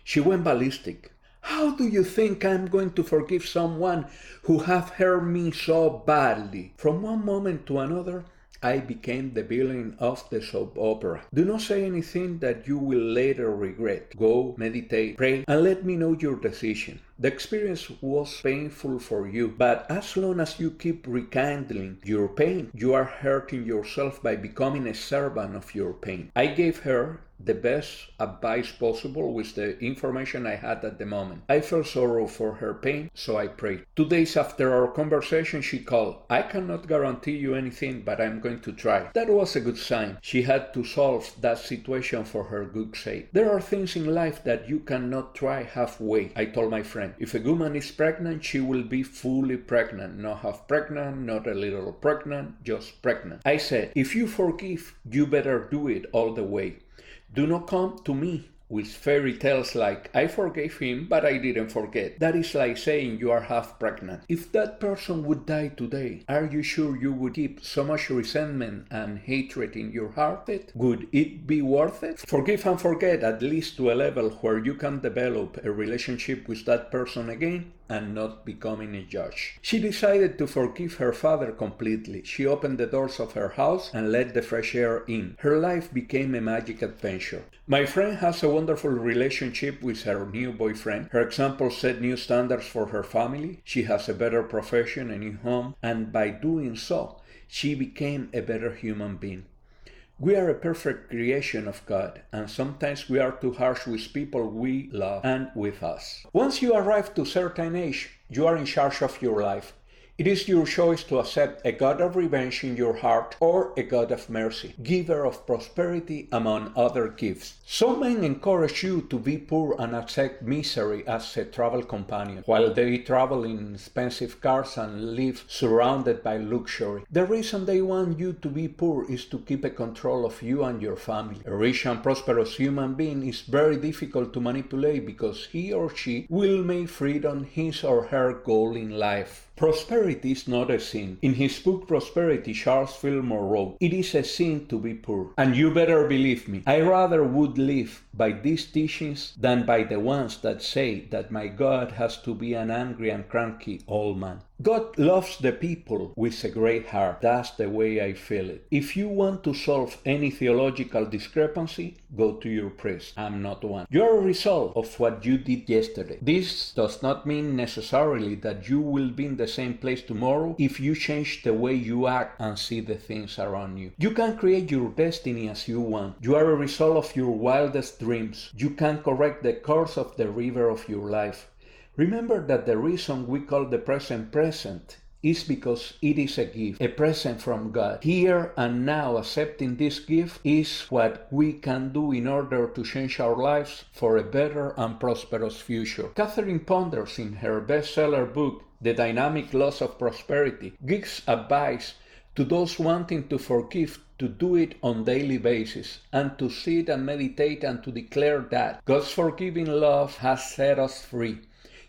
She went ballistic. "How do you think I'm going to forgive someone who have hurt me so badly?" From one moment to another, I became the villain of the soap opera. Do not say anything that you will later regret. Go, meditate, pray, and let me know your decision. The experience was painful for you, but as long as you keep rekindling your pain, you are hurting yourself by becoming a servant of your pain. I gave her the best advice possible with the information I had at the moment. I felt sorrow for her pain, so I prayed. 2 days after our conversation, she called. I cannot guarantee you anything, but I'm going to try. That was a good sign. She had to solve that situation for her good sake. There are things in life that you cannot try halfway. I told my friend, if a woman is pregnant, she will be fully pregnant, not half pregnant, not a little pregnant, just pregnant. I said, if you forgive, you better do it all the way. Do not come to me with fairy tales like, I forgave him, but I didn't forget. That is like saying you are half pregnant. If that person would die today, are you sure you would keep so much resentment and hatred in your heart? Would it be worth it? Forgive and forget, at least to a level where you can develop a relationship with that person again and not becoming a judge. She decided to forgive her father completely. She opened the doors of her house and let the fresh air in. Her life became a magic adventure. My friend has a wonderful relationship with her new boyfriend. Her example set new standards for her family. She has a better profession, a new home, and by doing so, she became a better human being. We are a perfect creation of God, and sometimes we are too harsh with people we love and with us. Once you arrive to a certain age, you are in charge of your life. It is your choice to accept a God of revenge in your heart or a God of mercy, giver of prosperity among other gifts. Some men encourage you to be poor and accept misery as a travel companion, while they travel in expensive cars and live surrounded by luxury. The reason they want you to be poor is to keep a control of you and your family. A rich and prosperous human being is very difficult to manipulate because he or she will make freedom his or her goal in life. Prosperity is not a sin. In his book Prosperity, Charles Fillmore wrote, it is a sin to be poor. And you better believe me, I rather would live by these teachings than by the ones that say that my God has to be an angry and cranky old man. God loves the people with a great heart. That's the way I feel it. If you want to solve any theological discrepancy, go to your priest. I'm not one. You're a result of what you did yesterday. This does not mean necessarily that you will be in the same place tomorrow if you change the way you act and see the things around you. You can create your destiny as you want. You are a result of your wildest dreams. You can correct the course of the river of your life. Remember that the reason we call the present is because it is a gift, a present from God. Here and now, accepting this gift is what we can do in order to change our lives for a better and prosperous future. Catherine Ponders, in her bestseller book, The Dynamic Laws of Prosperity, gives advice to those wanting to forgive to do it on a daily basis and to sit and meditate and to declare that God's forgiving love has set us free.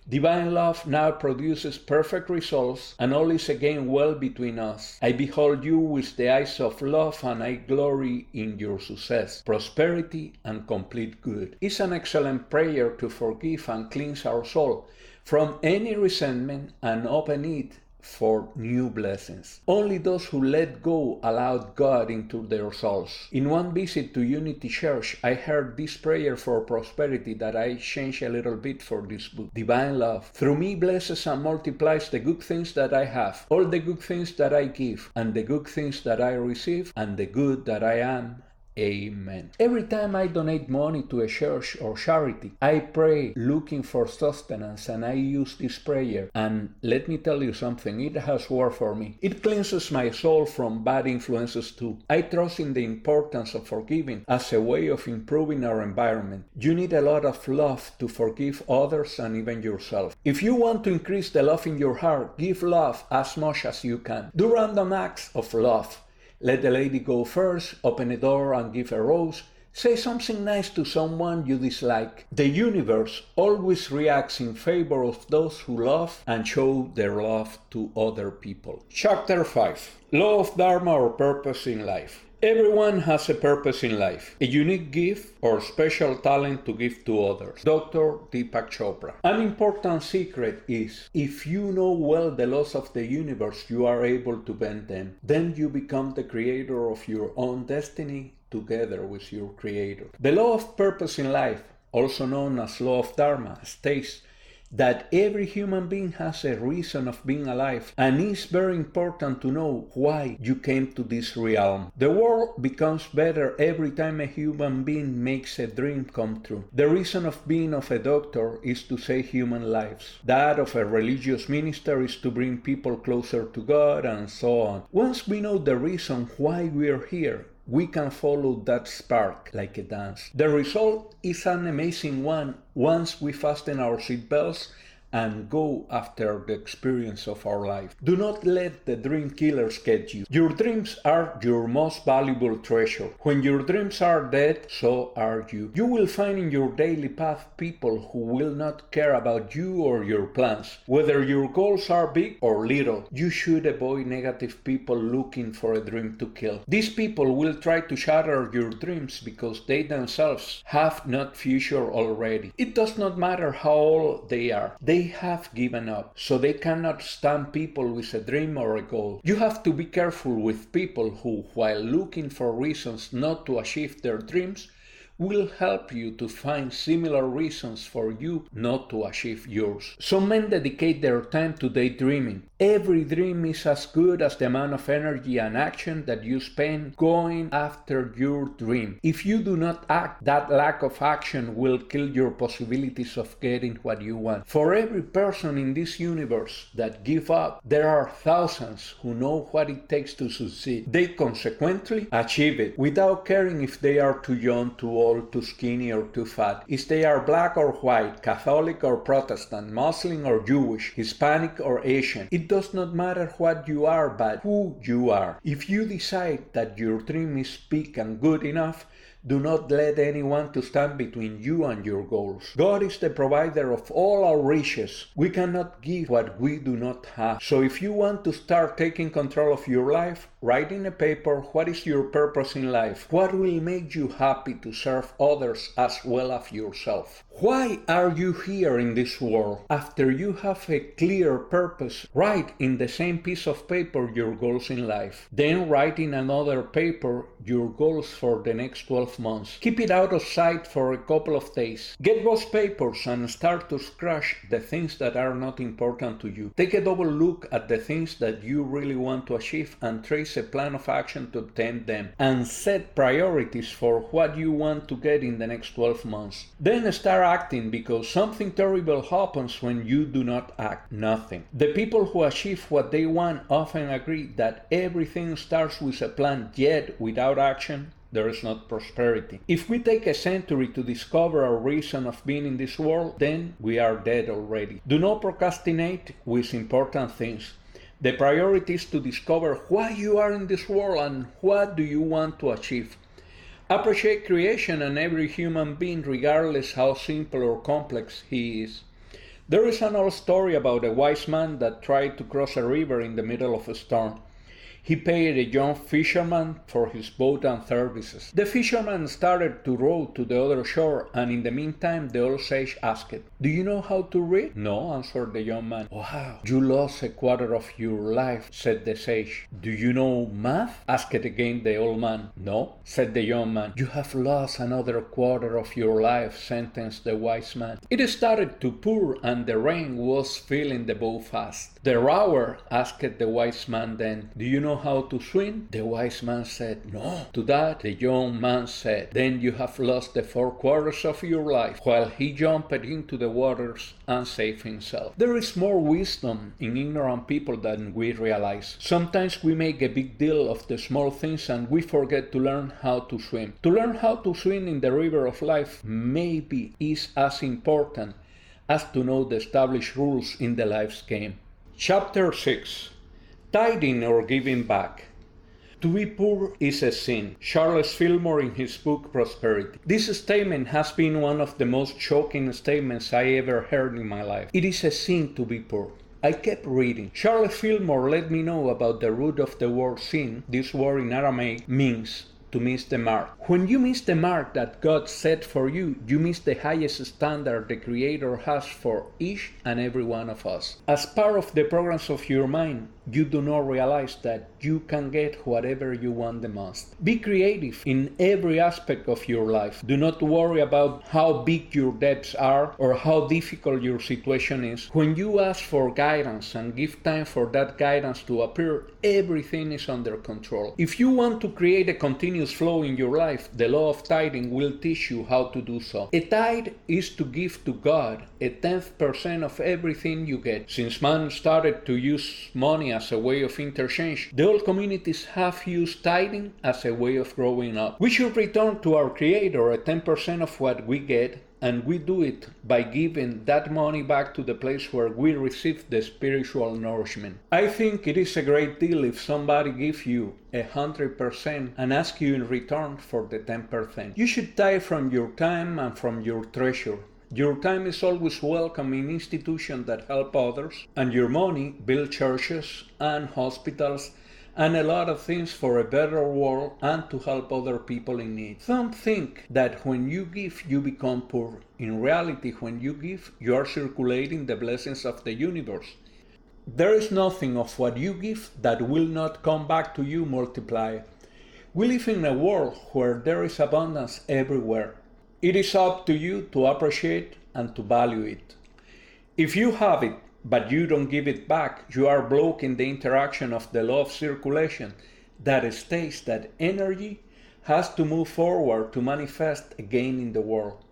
Divine love now produces perfect results, and all is again well between us. I behold you with the eyes of love, and I glory in your success, prosperity, and complete good. It's an excellent prayer to forgive and cleanse our soul from any resentment and open it for new blessings. Only those who let go allowed God into their souls. In one visit to Unity Church, I heard this prayer for prosperity that I changed a little bit for this book. Divine love, through me blesses and multiplies the good things that I have, all the good things that I give, and the good things that I receive, and the good that I am. Amen. Every time I donate money to a church or charity, I pray looking for sustenance, and I use this prayer. And let me tell you something, it has worked for me. It cleanses my soul from bad influences too. I trust in the importance of forgiving as a way of improving our environment. You need a lot of love to forgive others and even yourself. If you want to increase the love in your heart, give love as much as you can. Do random acts of love. Let the lady go first, open a door and give a rose. Say something nice to someone you dislike. The universe always reacts in favor of those who love and show their love to other people. Chapter 5. Law of Dharma or Purpose in Life. Everyone has a purpose in life, a unique gift or special talent to give to others. Dr. Deepak Chopra. An important secret is, if you know well the laws of the universe, you are able to bend them. Then you become the creator of your own destiny together with your creator. The law of purpose in life, also known as law of Dharma, states that every human being has a reason of being alive, and it's very important to know why you came to this realm. The world becomes better every time a human being makes a dream come true. The reason of being of a doctor is to save human lives. That of a religious minister is to bring people closer to God, and so on. Once we know the reason why we're here, we can follow that spark like a dance. The result is an amazing one once we fasten our seatbelts and go after the experience of our life. Do not let the dream killers get you. Your dreams are your most valuable treasure. When your dreams are dead, so are you. You will find in your daily path people who will not care about you or your plans. Whether your goals are big or little, you should avoid negative people looking for a dream to kill. These people will try to shatter your dreams because they themselves have not future already. It does not matter how old they are. They have given up, so they cannot stand people with a dream or a goal. You have to be careful with people who, while looking for reasons not to achieve their dreams, will help you to find similar reasons for you not to achieve yours. Some men dedicate their time to daydreaming. Every dream is as good as the amount of energy and action that you spend going after your dream. If you do not act, that lack of action will kill your possibilities of getting what you want. For every person in this universe that give up, there are thousands who know what it takes to succeed. They consequently achieve it without caring if they are too young, too old, too skinny, or too fat. If they are black or white, Catholic or Protestant, Muslim or Jewish, Hispanic or Asian. It does not matter what you are, but who you are. If you decide that your dream is big and good enough, do not let anyone to stand between you and your goals. God is the provider of all our riches. We cannot give what we do not have. So if you want to start taking control of your life, write in a paper what is your purpose in life. What will make you happy to serve others as well as yourself? Why are you here in this world? After you have a clear purpose, write in the same piece of paper your goals in life. Then write in another paper your goals for the next 12 months. Keep it out of sight for a couple of days. Get those papers and start to scratch the things that are not important to you. Take a double look at the things that you really want to achieve and trace a plan of action to obtain them. And set priorities for what you want to get in the next 12 months. Then start acting, because something terrible happens when you do not act. Nothing. The people who achieve what they want often agree that everything starts with a plan, yet without action, there is not prosperity. If we take a century to discover our reason of being in this world, then we are dead already. Do not procrastinate with important things. The priority is to discover why you are in this world and what do you want to achieve. Appreciate creation and every human being, regardless how simple or complex he is. There is an old story about a wise man that tried to cross a river in the middle of a storm. He paid a young fisherman for his boat and services. The fisherman started to row to the other shore, and in the meantime the old sage asked, "Do you know how to read?" "No," answered the young man. "Wow, you lost a quarter of your life," said the sage. "Do you know math?" asked again the old man. "No," said the young man. "You have lost another quarter of your life," sentenced the wise man. It started to pour, and the rain was filling the boat fast. "The rower?" asked the wise man then. "Do you know how to swim?" The wise man said, "No." To that the young man said, "Then you have lost the 4/4 of your life," while he jumped into the waters and saved himself. There is more wisdom in ignorant people than we realize. Sometimes we make a big deal of the small things and we forget to learn how to swim. To learn how to swim in the river of life maybe is as important as to know the established rules in the life's game. Chapter 6. Tithing or giving back. To be poor is a sin. Charles Fillmore in his book Prosperity. This statement has been one of the most shocking statements I ever heard in my life. It is a sin to be poor. I kept reading. Charles Fillmore let me know about the root of the word sin. This word in Aramaic means to miss the mark. When you miss the mark that God set for you, you miss the highest standard the Creator has for each and every one of us. As part of the programs of your mind, you do not realize that you can get whatever you want the most. Be creative in every aspect of your life. Do not worry about how big your debts are or how difficult your situation is. When you ask for guidance and give time for that guidance to appear, everything is under control. If you want to create a continuous flow in your life, the law of tithing will teach you how to do so. A tithe is to give to God a 10% of everything you get. Since man started to use money as a way of interchange, the old communities have used tithing as a way of growing up. We should return to our Creator a 10% of what we get, and we do it by giving that money back to the place where we receive the spiritual nourishment. I think it is a great deal if somebody gives you 100% and asks you in return for the 10%. You should tithe from your time and from your treasure. Your time is always welcome in institutions that help others, and your money build churches and hospitals and a lot of things for a better world and to help other people in need. Some think that when you give, you become poor. In reality, when you give, you are circulating the blessings of the universe. There is nothing of what you give that will not come back to you multiplied. We live in a world where there is abundance everywhere. It is up to you to appreciate and to value it. If you have it, but you don't give it back, you are blocking the interaction of the law of circulation that states that energy has to move forward to manifest again in the world.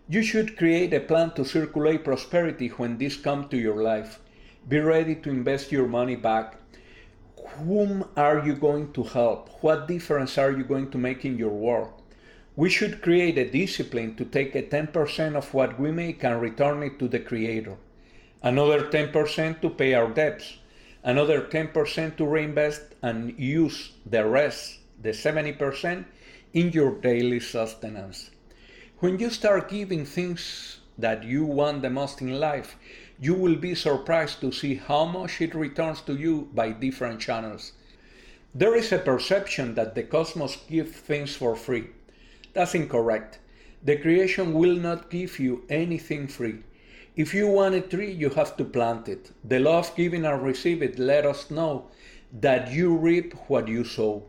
You should create a plan to circulate prosperity when this comes to your life. Be ready to invest your money back. Whom are you going to help? What difference are you going to make in your world? We should create a discipline to take a 10% of what we make and return it to the Creator. Another 10% to pay our debts. Another 10% to reinvest and use the rest, the 70%, in your daily sustenance. When you start giving things that you want the most in life, you will be surprised to see how much it returns to you by different channels. There is a perception that the cosmos gives things for free. That's incorrect. The creation will not give you anything free. If you want a tree, you have to plant it. The law of giving and receiving let us know that you reap what you sow.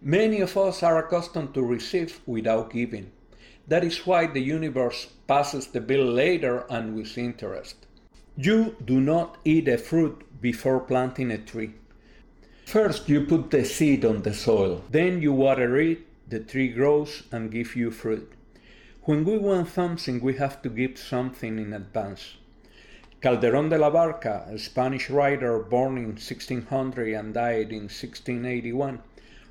Many of us are accustomed to receive without giving. That is why the universe passes the bill later and with interest. You do not eat a fruit before planting a tree. First, you put the seed on the soil. Then you water it. The tree grows and gives you fruit. When we want something, we have to give something in advance. Calderón de la Barca, a Spanish writer born in 1600 and died in 1681,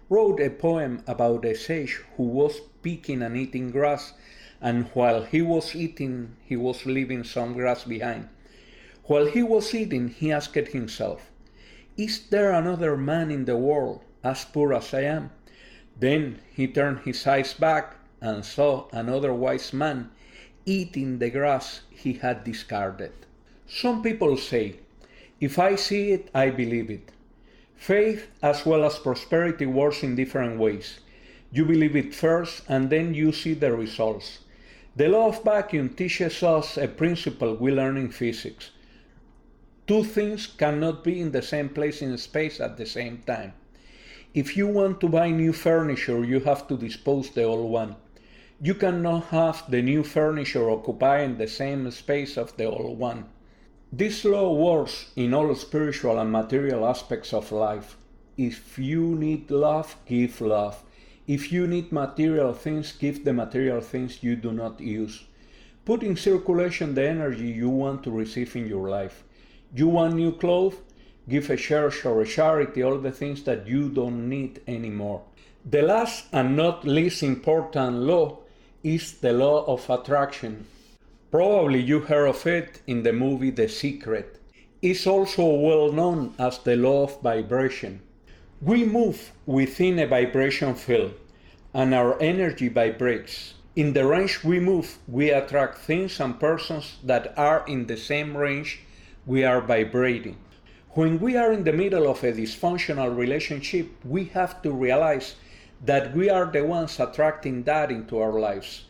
wrote a poem about a sage who was picking and eating grass, and while he was eating, he was leaving some grass behind. While he was eating, he asked himself, "Is there another man in the world as poor as I am?" Then he turned his eyes back and saw another wise man eating the grass he had discarded. Some people say, "If I see it, I believe it." Faith as well as prosperity works in different ways. You believe it first and then you see the results. The law of vacuum teaches us a principle we learn in physics. Two things cannot be in the same place in space at the same time. If you want to buy new furniture, you have to dispose the old one. You cannot have the new furniture occupying the same space of the old one. This law works in all spiritual and material aspects of life. If you need love, give love. If you need material things, give the material things you do not use. Put in circulation the energy you want to receive in your life. You want new clothes? Give a church or a charity all the things that you don't need anymore. The last and not least important law is the law of attraction. Probably you heard of it in the movie The Secret. It's also well known as the law of vibration. We move within a vibration field, and our energy vibrates. In the range we move, we attract things and persons that are in the same range we are vibrating. When we are in the middle of a dysfunctional relationship, we have to realize that we are the ones attracting that into our lives,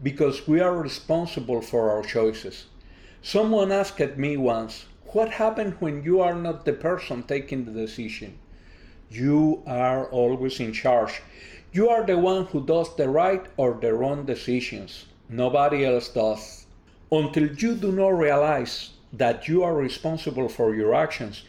because we are responsible for our choices. Someone asked me once, What happens when you are not the person taking the decision? You are always in charge. You are the one who does the right or the wrong decisions. Nobody else does. Until you do not realize that you are responsible for your actions,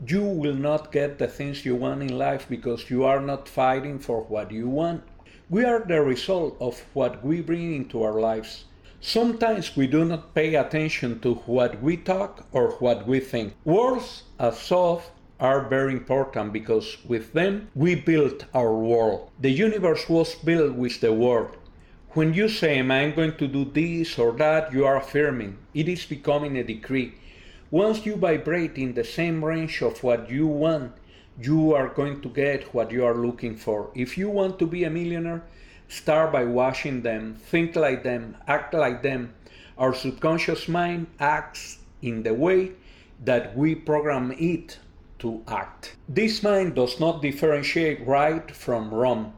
you will not get the things you want in life because you are not fighting for what you want. We are the result of what we bring into our lives. Sometimes we do not pay attention to what we talk or what we think. Words, as such, are very important because with them we build our world. The universe was built with the word. When you say, I'm going to do this or that, you are affirming. It is becoming a decree. Once you vibrate in the same range of what you want, you are going to get what you are looking for. If you want to be a millionaire, start by watching them, think like them, act like them. Our subconscious mind acts in the way that we program it to act. This mind does not differentiate right from wrong.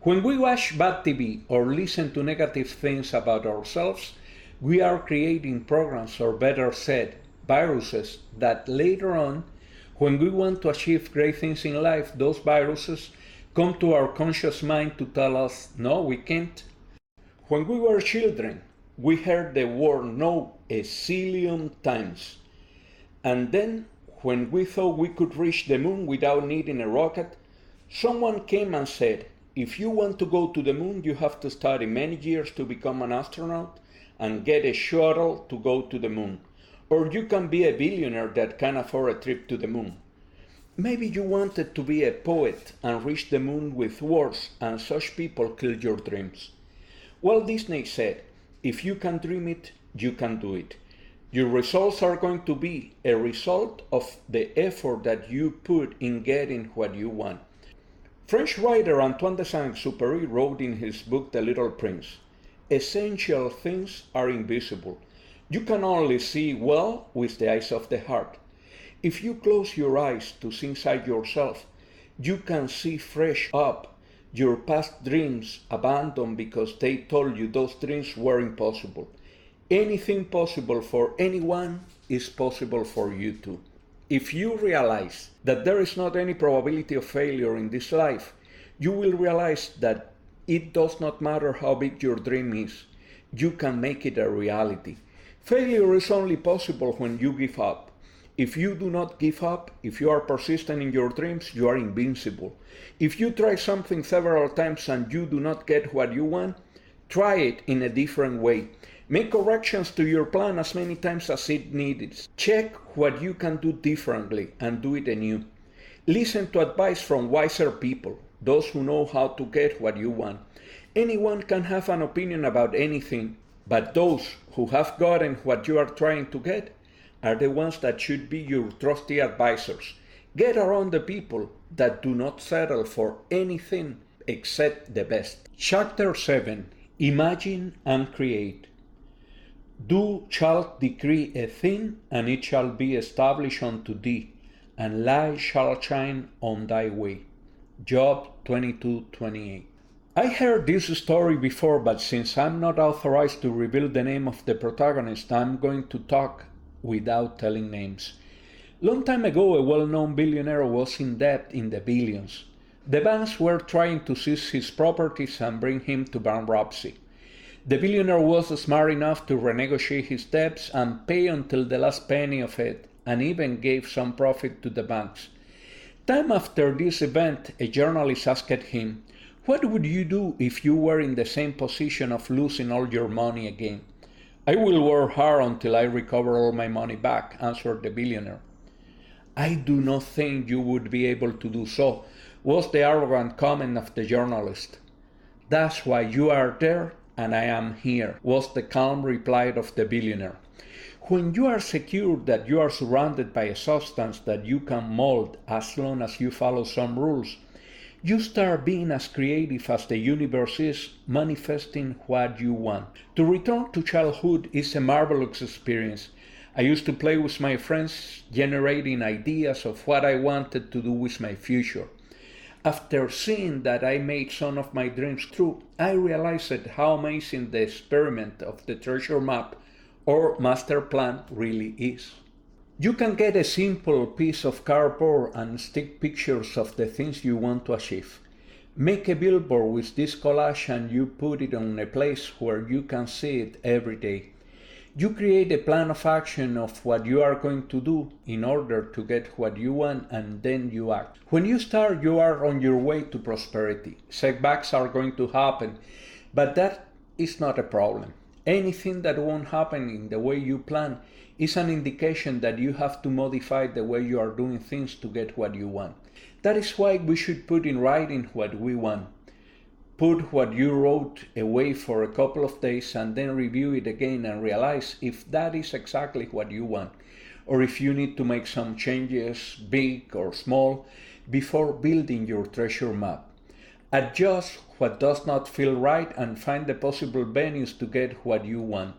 When we watch bad TV or listen to negative things about ourselves, we are creating programs, or better said, viruses, that later on, when we want to achieve great things in life, those viruses come to our conscious mind to tell us, no, we can't. When we were children, we heard the word no a zillion times. And then, when we thought we could reach the moon without needing a rocket, someone came and said, if you want to go to the moon, you have to study many years to become an astronaut and get a shuttle to go to the moon. Or you can be a billionaire that can afford a trip to the moon. Maybe you wanted to be a poet and reach the moon with words, and such people killed your dreams. Walt Disney said, if you can dream it, you can do it. Your results are going to be a result of the effort that you put in getting what you want. French writer Antoine de Saint-Exupéry wrote in his book The Little Prince, essential things are invisible. You can only see well with the eyes of the heart. If you close your eyes to see inside yourself, you can see fresh up your past dreams abandoned because they told you those dreams were impossible. Anything possible for anyone is possible for you too. If you realize that there is not any probability of failure in this life, you will realize that it does not matter how big your dream is. You can make it a reality. Failure is only possible when you give up. If you do not give up, if you are persistent in your dreams, you are invincible. If you try something several times and you do not get what you want, try it in a different way. Make corrections to your plan as many times as it needs. Check what you can do differently and do it anew. Listen to advice from wiser people, those who know how to get what you want. Anyone can have an opinion about anything, but those who have gotten what you are trying to get are the ones that should be your trusty advisors. Get around the people that do not settle for anything except the best. Chapter 7. Imagine and create. Thou shalt decree a thing, and it shall be established unto thee, and light shall shine on thy way. Job 22:28. I heard this story before, but since I'm not authorized to reveal the name of the protagonist, I'm going to talk without telling names. Long time ago, a well-known billionaire was in debt in the billions. The banks were trying to seize his properties and bring him to bankruptcy. The billionaire was smart enough to renegotiate his debts and pay until the last penny of it, and even gave some profit to the banks. Time after this event, a journalist asked him, "What would you do if you were in the same position of losing all your money again?" "I will work hard until I recover all my money back," answered the billionaire. "I do not think you would be able to do so," was the arrogant comment of the journalist. "That's why you are there and I am here," was the calm reply of the billionaire. When you are secure that you are surrounded by a substance that you can mold as long as you follow some rules, you start being as creative as the universe is, manifesting what you want. To return to childhood is a marvelous experience. I used to play with my friends, generating ideas of what I wanted to do with my future. After seeing that I made some of my dreams true, I realized how amazing the experiment of the treasure map or master plan really is. You can get a simple piece of cardboard and stick pictures of the things you want to achieve. Make a billboard with this collage and you put it on a place where you can see it every day. You create a plan of action of what you are going to do in order to get what you want, and then you act. When you start, you are on your way to prosperity. Setbacks are going to happen, but that is not a problem. Anything that won't happen in the way you plan is an indication that you have to modify the way you are doing things to get what you want. That is why we should put in writing what we want. Put what you wrote away for a couple of days and then review it again and realize if that is exactly what you want, or if you need to make some changes, big or small, before building your treasure map. Adjust what does not feel right and find the possible venues to get what you want.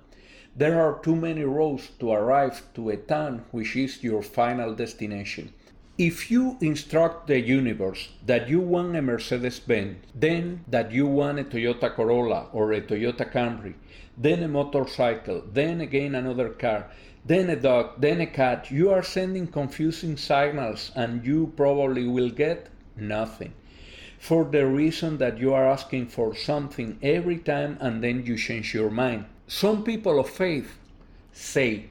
There are too many roads to arrive to a town which is your final destination. If you instruct the universe that you want a Mercedes-Benz, then that you want a Toyota Corolla or a Toyota Camry, then a motorcycle, then again another car, then a dog, then a cat, you are sending confusing signals and you probably will get nothing. For the reason that you are asking for something every time and then you change your mind. Some people of faith say,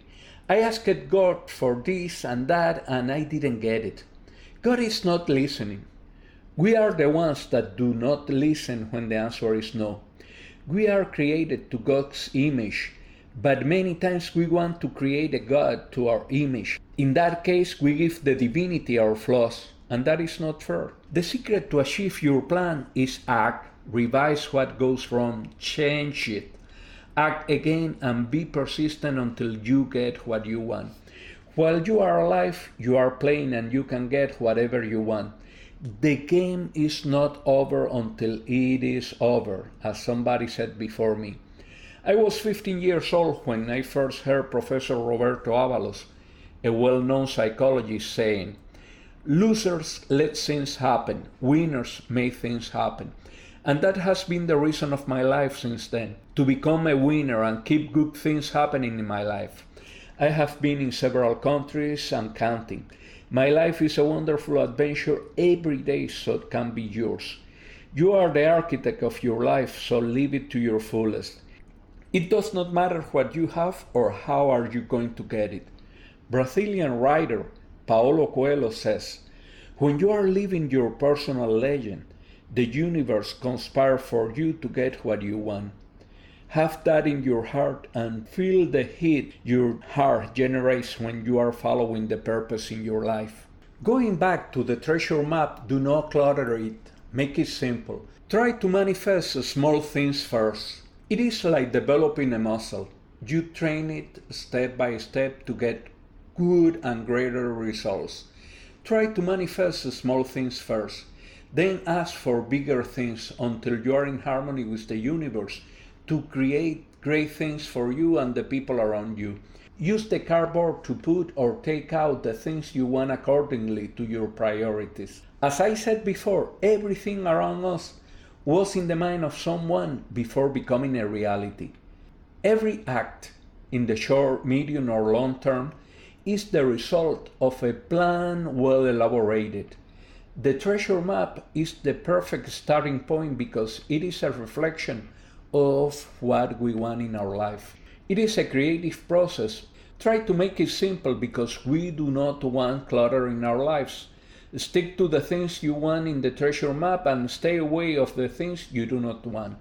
I asked God for this and that and I didn't get it. God is not listening. We are the ones that do not listen when the answer is no. We are created to God's image, but many times we want to create a God to our image. In that case, we give the divinity our flaws, and that is not fair. The secret to achieve your plan is act, revise what goes wrong, change it. Act again and be persistent until you get what you want. While you are alive, you are playing and you can get whatever you want. The game is not over until it is over, as somebody said before me. I was 15 years old when I first heard Professor Roberto Avalos, a well-known psychologist, saying, losers let things happen, winners make things happen. And that has been the reason of my life since then, to become a winner and keep good things happening in my life. I have been in several countries and counting. My life is a wonderful adventure every day, so it can be yours. You are the architect of your life, so live it to your fullest. It does not matter what you have or how are you going to get it. Brazilian writer Paulo Coelho says, when you are living your personal legend, the universe conspires for you to get what you want. Have that in your heart and feel the heat your heart generates when you are following the purpose in your life. Going back to the treasure map, do not clutter it. Make it simple. Try to manifest small things first. It is like developing a muscle. You train it step by step to get good and greater results. Try to manifest small things first. Then ask for bigger things until you are in harmony with the universe to create great things for you and the people around you. Use the cardboard to put or take out the things you want accordingly to your priorities. As I said before, everything around us was in the mind of someone before becoming a reality. Every act, in the short, medium, or long term, is the result of a plan well elaborated. The treasure map is the perfect starting point because it is a reflection of what we want in our life. It is a creative process. Try to make it simple because we do not want clutter in our lives. Stick to the things you want in the treasure map and stay away of the things you do not want.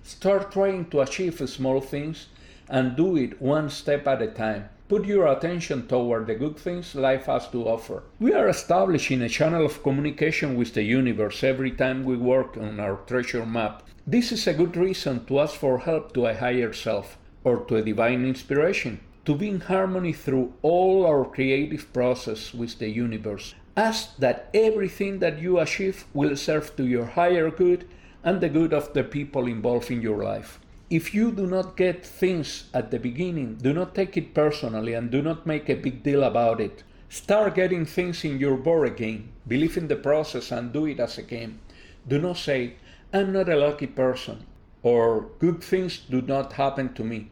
Start trying to achieve small things and do it one step at a time. Put your attention toward the good things life has to offer. We are establishing a channel of communication with the universe every time we work on our treasure map. This is a good reason to ask for help to a higher self or to a divine inspiration, to be in harmony through all our creative process with the universe. Ask that everything that you achieve will serve to your higher good and the good of the people involved in your life. If you do not get things at the beginning, do not take it personally and do not make a big deal about it. Start getting things in your board again. Believe in the process and do it as a game. Do not say, I'm not a lucky person, or good things do not happen to me.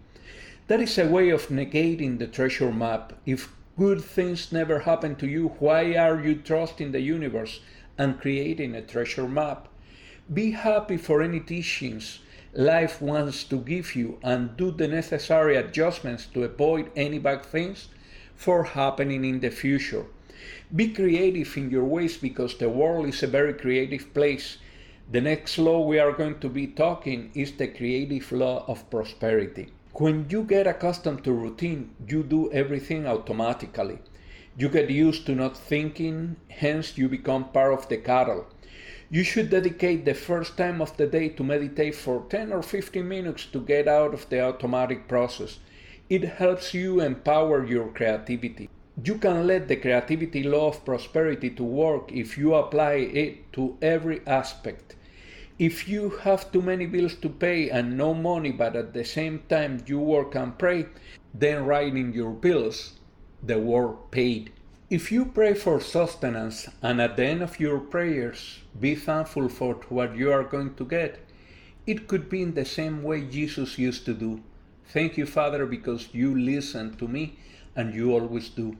That is a way of negating the treasure map. If Good things never happen to you. Why are you trusting the universe and creating a treasure map? Be happy for any teachings life wants to give you and do the necessary adjustments to avoid any bad things for happening in the future. Be creative in your ways because the world is a very creative place. The next law we are going to be talking is the creative law of prosperity. When you get accustomed to routine, you do everything automatically. You get used to not thinking, hence you become part of the cattle. You should dedicate the first time of the day to meditate for 10 or 15 minutes to get out of the automatic process. It helps you empower your creativity. You can let the creativity law of prosperity to work if you apply it to every aspect. If you have too many bills to pay and no money, but at the same time you work and pray, then write in your bills the word paid. If you pray for sustenance and at the end of your prayers be thankful for what you are going to get, it could be in the same way Jesus used to do. Thank you, Father, because you listen to me and you always do.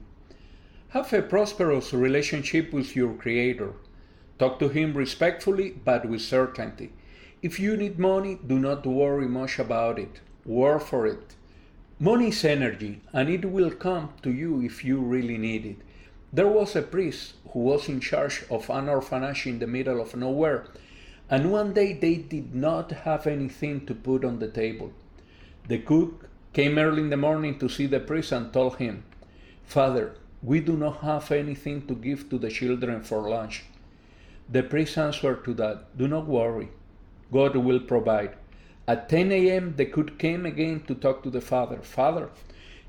Have a prosperous relationship with your Creator. Talk to Him respectfully but with certainty. If you need money, do not worry much about it. Work for it. Money is energy and it will come to you if you really need it. There was a priest who was in charge of an orphanage in the middle of nowhere, and one day they did not have anything to put on the table. The cook came early in the morning to see the priest and told him, "Father, we do not have anything to give to the children for lunch." The priest answered to that, "Do not worry, God will provide." At 10 a.m. the cook came again to talk to the father. "Father,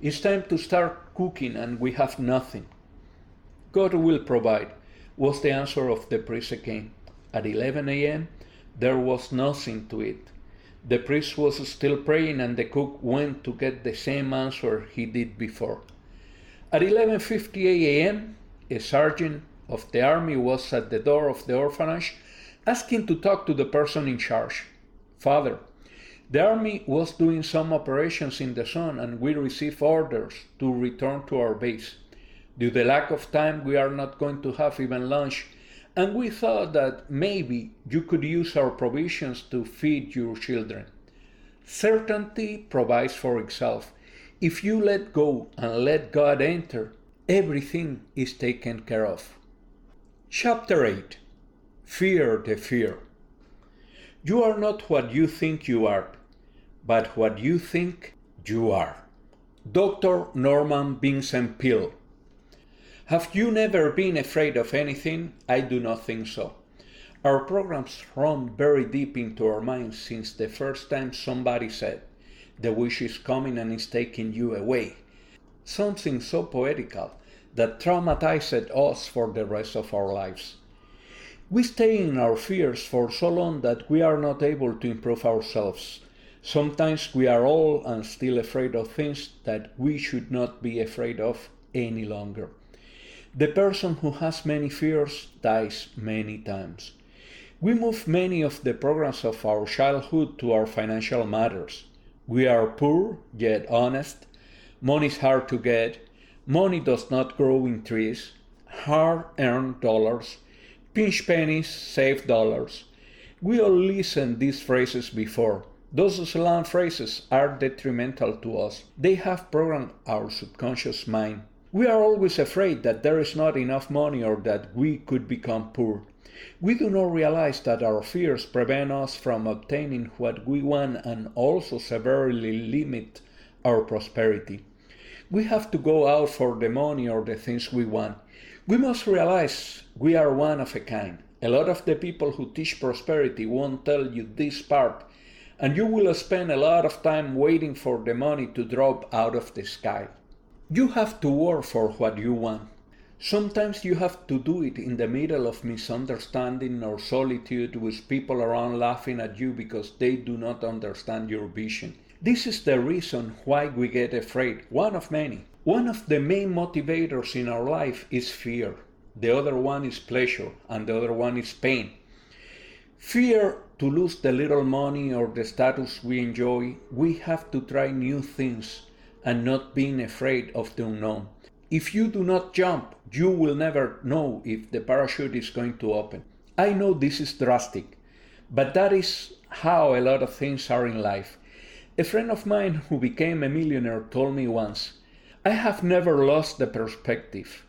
it's time to start cooking and we have nothing." "God will provide," was the answer of the priest again. At 11 a.m. there was nothing to it. The priest was still praying and the cook went to get the same answer he did before. At 11:58 a.m. a sergeant of the army was at the door of the orphanage asking to talk to the person in charge. "Father, the army was doing some operations in the sun and we received orders to return to our base. Due to the lack of time, we are not going to have even lunch, and we thought that maybe you could use our provisions to feed your children." Certainty provides for itself. If you let go and let God enter, everything is taken care of. Chapter 8. Fear the fear. You are not what you think you are, but what you think you are. Dr. Norman Vincent Peale. Have you never been afraid of anything? I do not think so. Our programs run very deep into our minds since the first time somebody said, "The wish is coming and is taking you away." Something so poetical that traumatized us for the rest of our lives. We stay in our fears for so long that we are not able to improve ourselves. Sometimes we are old and still afraid of things that we should not be afraid of any longer. The person who has many fears dies many times. We move many of the programs of our childhood to our financial matters. We are poor, yet honest. Money is hard to get. Money does not grow in trees. Hard-earned dollars. Pinch pennies, save dollars. We all listened these phrases before. Those slang phrases are detrimental to us. They have programmed our subconscious mind. We are always afraid that there is not enough money or that we could become poor. We do not realize that our fears prevent us from obtaining what we want and also severely limit our prosperity. We have to go out for the money or the things we want. We must realize we are one of a kind. A lot of the people who teach prosperity won't tell you this part, and you will spend a lot of time waiting for the money to drop out of the sky. You have to work for what you want. Sometimes you have to do it in the middle of misunderstanding or solitude with people around laughing at you because they do not understand your vision. This is the reason why we get afraid, one of many. One of the main motivators in our life is fear. The other one is pleasure, and the other one is pain. Fear to lose the little money or the status we enjoy. We have to try new things and not being afraid of the unknown. If you do not jump, you will never know if the parachute is going to open. I know this is drastic, but that is how a lot of things are in life. A friend of mine who became a millionaire told me once, I have never lost the perspective.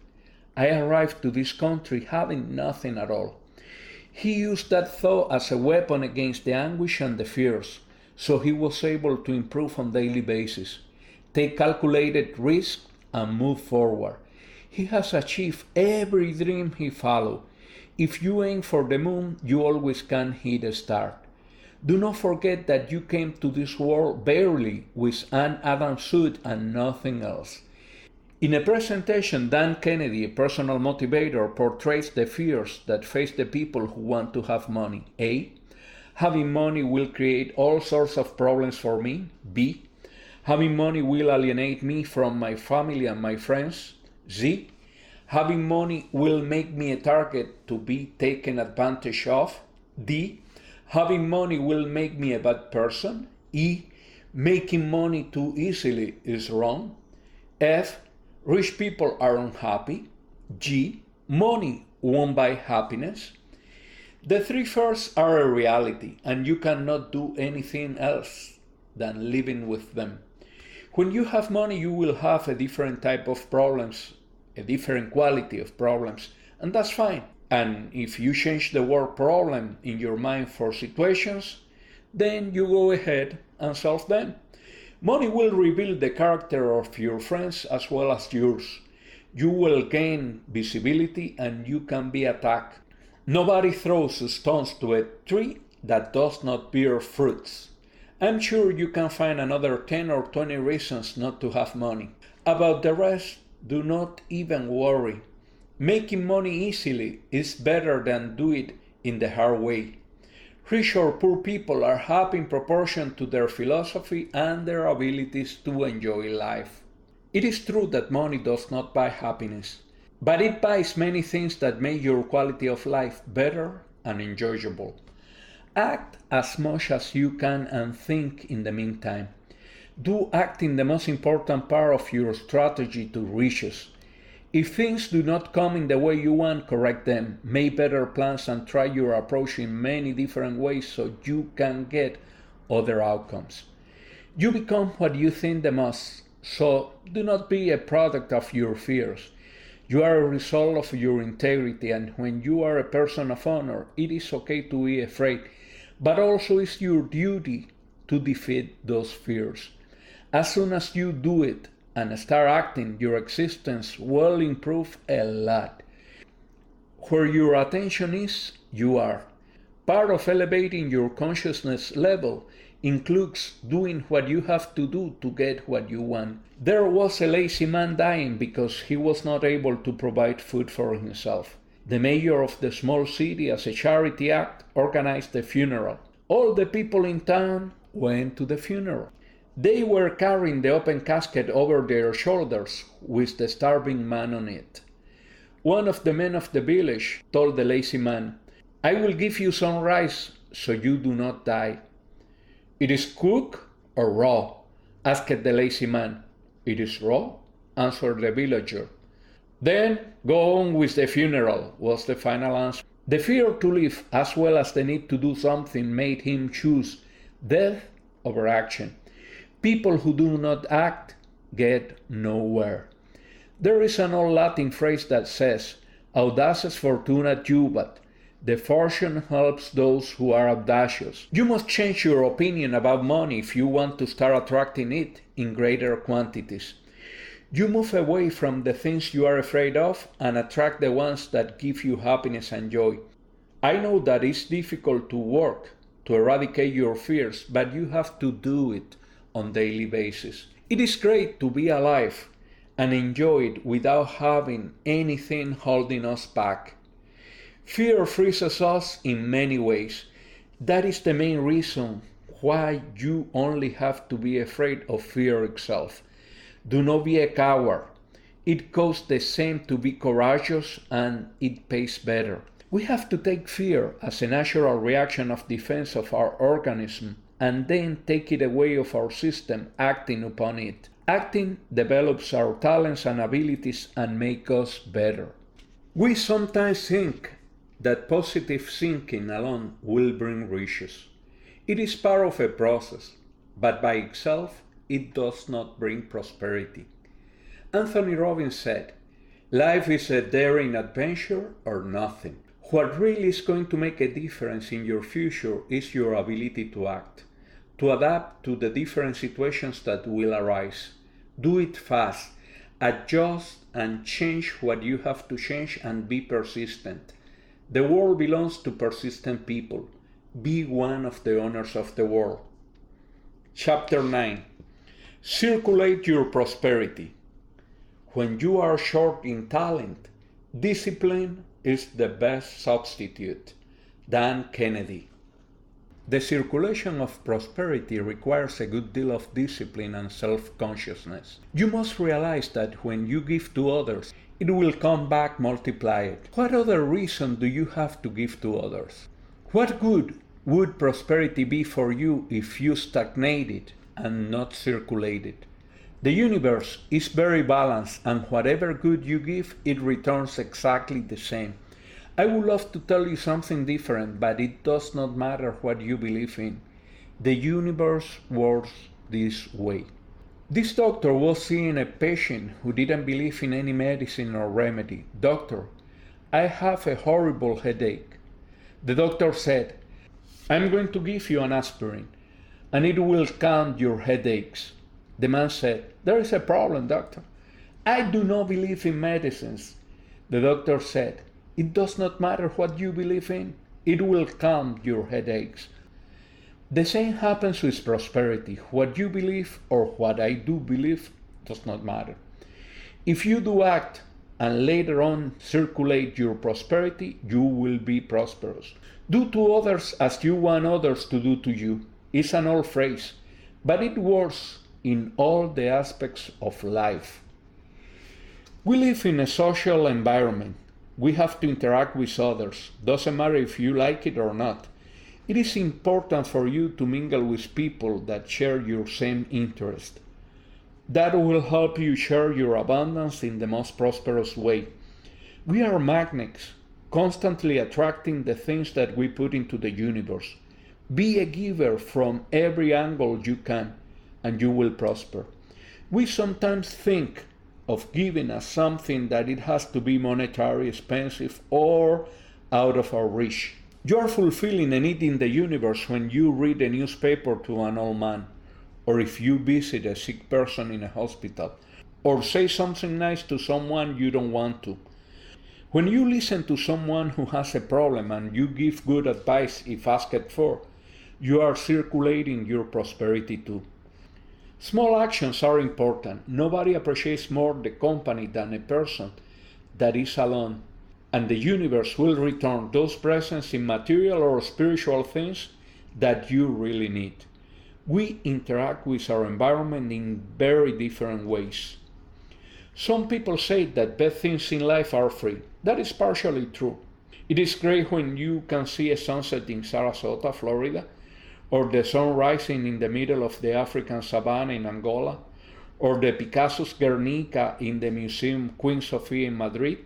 I arrived to this country having nothing at all. He used that thought as a weapon against the anguish and the fears, so he was able to improve on a daily basis, take calculated risks, and move forward. He has achieved every dream he followed. If you aim for the moon, you always can hit a star. Do not forget that you came to this world barely with an Adam suit and nothing else. In a presentation, Dan Kennedy, a personal motivator, portrays the fears that face the people who want to have money. A. Having money will create all sorts of problems for me. B. Having money will alienate me from my family and my friends. Z. Having money will make me a target to be taken advantage of. D. Having money will make me a bad person. E. Making money too easily is wrong. F. Rich people are unhappy. G. Money won't buy happiness. The three first are a reality, and you cannot do anything else than living with them. When you have money, you will have a different type of problems, a different quality of problems, and that's fine. And if you change the word problem in your mind for situations, then you go ahead and solve them. Money will reveal the character of your friends as well as yours. You will gain visibility and you can be attacked. Nobody throws stones to a tree that does not bear fruits. I'm sure you can find another 10 or 20 reasons not to have money. About the rest, do not even worry. Making money easily is better than do it in the hard way. Rich or poor people are happy in proportion to their philosophy and their abilities to enjoy life. It is true that money does not buy happiness, but it buys many things that make your quality of life better and enjoyable. Act as much as you can and think in the meantime. Do acting the most important part of your strategy to riches. If things do not come in the way you want, correct them. Make better plans and try your approach in many different ways so you can get other outcomes. You become what you think the most, so do not be a product of your fears. You are a result of your integrity, and when you are a person of honor, it is okay to be afraid, but also it's your duty to defeat those fears. As soon as you do it, and start acting, your existence will improve a lot. Where your attention is, you are. Part of elevating your consciousness level includes doing what you have to do to get what you want. There was a lazy man dying because he was not able to provide food for himself. The mayor of the small city, as a charity act, organized the funeral. All the people in town went to the funeral. They were carrying the open casket over their shoulders with the starving man on it. One of the men of the village told the lazy man, I will give you some rice so you do not die. It is cooked or raw? Asked the lazy man. It is raw, answered the villager. Then go on with the funeral, was the final answer. The fear to live as well as the need to do something made him choose death over action. People who do not act get nowhere. There is an old Latin phrase that says, audaces fortuna juvat. The fortune helps those who are audacious. You must change your opinion about money if you want to start attracting it in greater quantities. You move away from the things you are afraid of and attract the ones that give you happiness and joy. I know that it's difficult to work to eradicate your fears, but you have to do it on a daily basis. It is great to be alive and enjoy it without having anything holding us back. Fear freezes us in many ways. That is the main reason why you only have to be afraid of fear itself. Do not be a coward. It costs the same to be courageous and it pays better. We have to take fear as a natural reaction of defense of our organism and then take it away of our system, acting upon it. Acting develops our talents and abilities and makes us better. We sometimes think that positive thinking alone will bring riches. It is part of a process, but by itself it does not bring prosperity. Anthony Robbins said, "Life is a daring adventure or nothing. What really is going to make a difference in your future is your ability to act, to adapt to the different situations that will arise. Do it fast, adjust and change what you have to change and be persistent. The world belongs to persistent people. Be one of the owners of the world." Chapter 9. Circulate your prosperity. When you are short in talent, discipline is the best substitute. Dan Kennedy. The circulation of prosperity requires a good deal of discipline and self-consciousness. You must realize that when you give to others, it will come back multiplied. What other reason do you have to give to others? What good would prosperity be for you if you stagnated and not circulated? The universe is very balanced, and whatever good you give, it returns exactly the same. I would love to tell you something different, but it does not matter what you believe in. The universe works this way. This doctor was seeing a patient who didn't believe in any medicine or remedy. "Doctor, I have a horrible headache." The doctor said, "I'm going to give you an aspirin, and it will calm your headaches." The man said, "There is a problem, doctor. I do not believe in medicines." The doctor said, "It does not matter what you believe in. It will calm your headaches." The same happens with prosperity. What you believe or what I do believe does not matter. If you do act and later on circulate your prosperity, you will be prosperous. Do to others as you want others to do to you. It's an old phrase, but it works in all the aspects of life. We live in a social environment. We have to interact with others. Doesn't matter if you like it or not. It is important for you to mingle with people that share your same interest. That will help you share your abundance in the most prosperous way. We are magnets, constantly attracting the things that we put into the universe. Be a giver from every angle you can, and you will prosper. We sometimes think of giving as something that it has to be monetarily expensive or out of our reach. You are fulfilling a need in the universe when you read a newspaper to an old man, or if you visit a sick person in a hospital, or say something nice to someone you don't want to. When you listen to someone who has a problem and you give good advice if asked for, you are circulating your prosperity too. Small actions are important. Nobody appreciates more the company than a person that is alone, and the universe will return those presents in material or spiritual things that you really need. We interact with our environment in very different ways. Some people say that bad things in life are free. That is partially true. It is great when you can see a sunset in Sarasota, Florida, or the sun rising in the middle of the African savanna in Angola, or the Picasso's Guernica in the Museum Queen Sofia in Madrid,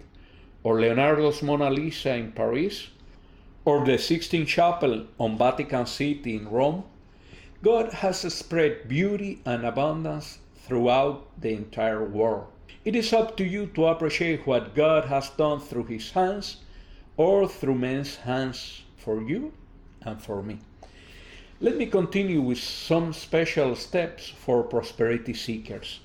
or Leonardo's Mona Lisa in Paris, or the Sistine Chapel on Vatican City in Rome. God has spread beauty and abundance throughout the entire world. It is up to you to appreciate what God has done through His hands or through men's hands for you and for me. Let me continue with some special steps for prosperity seekers.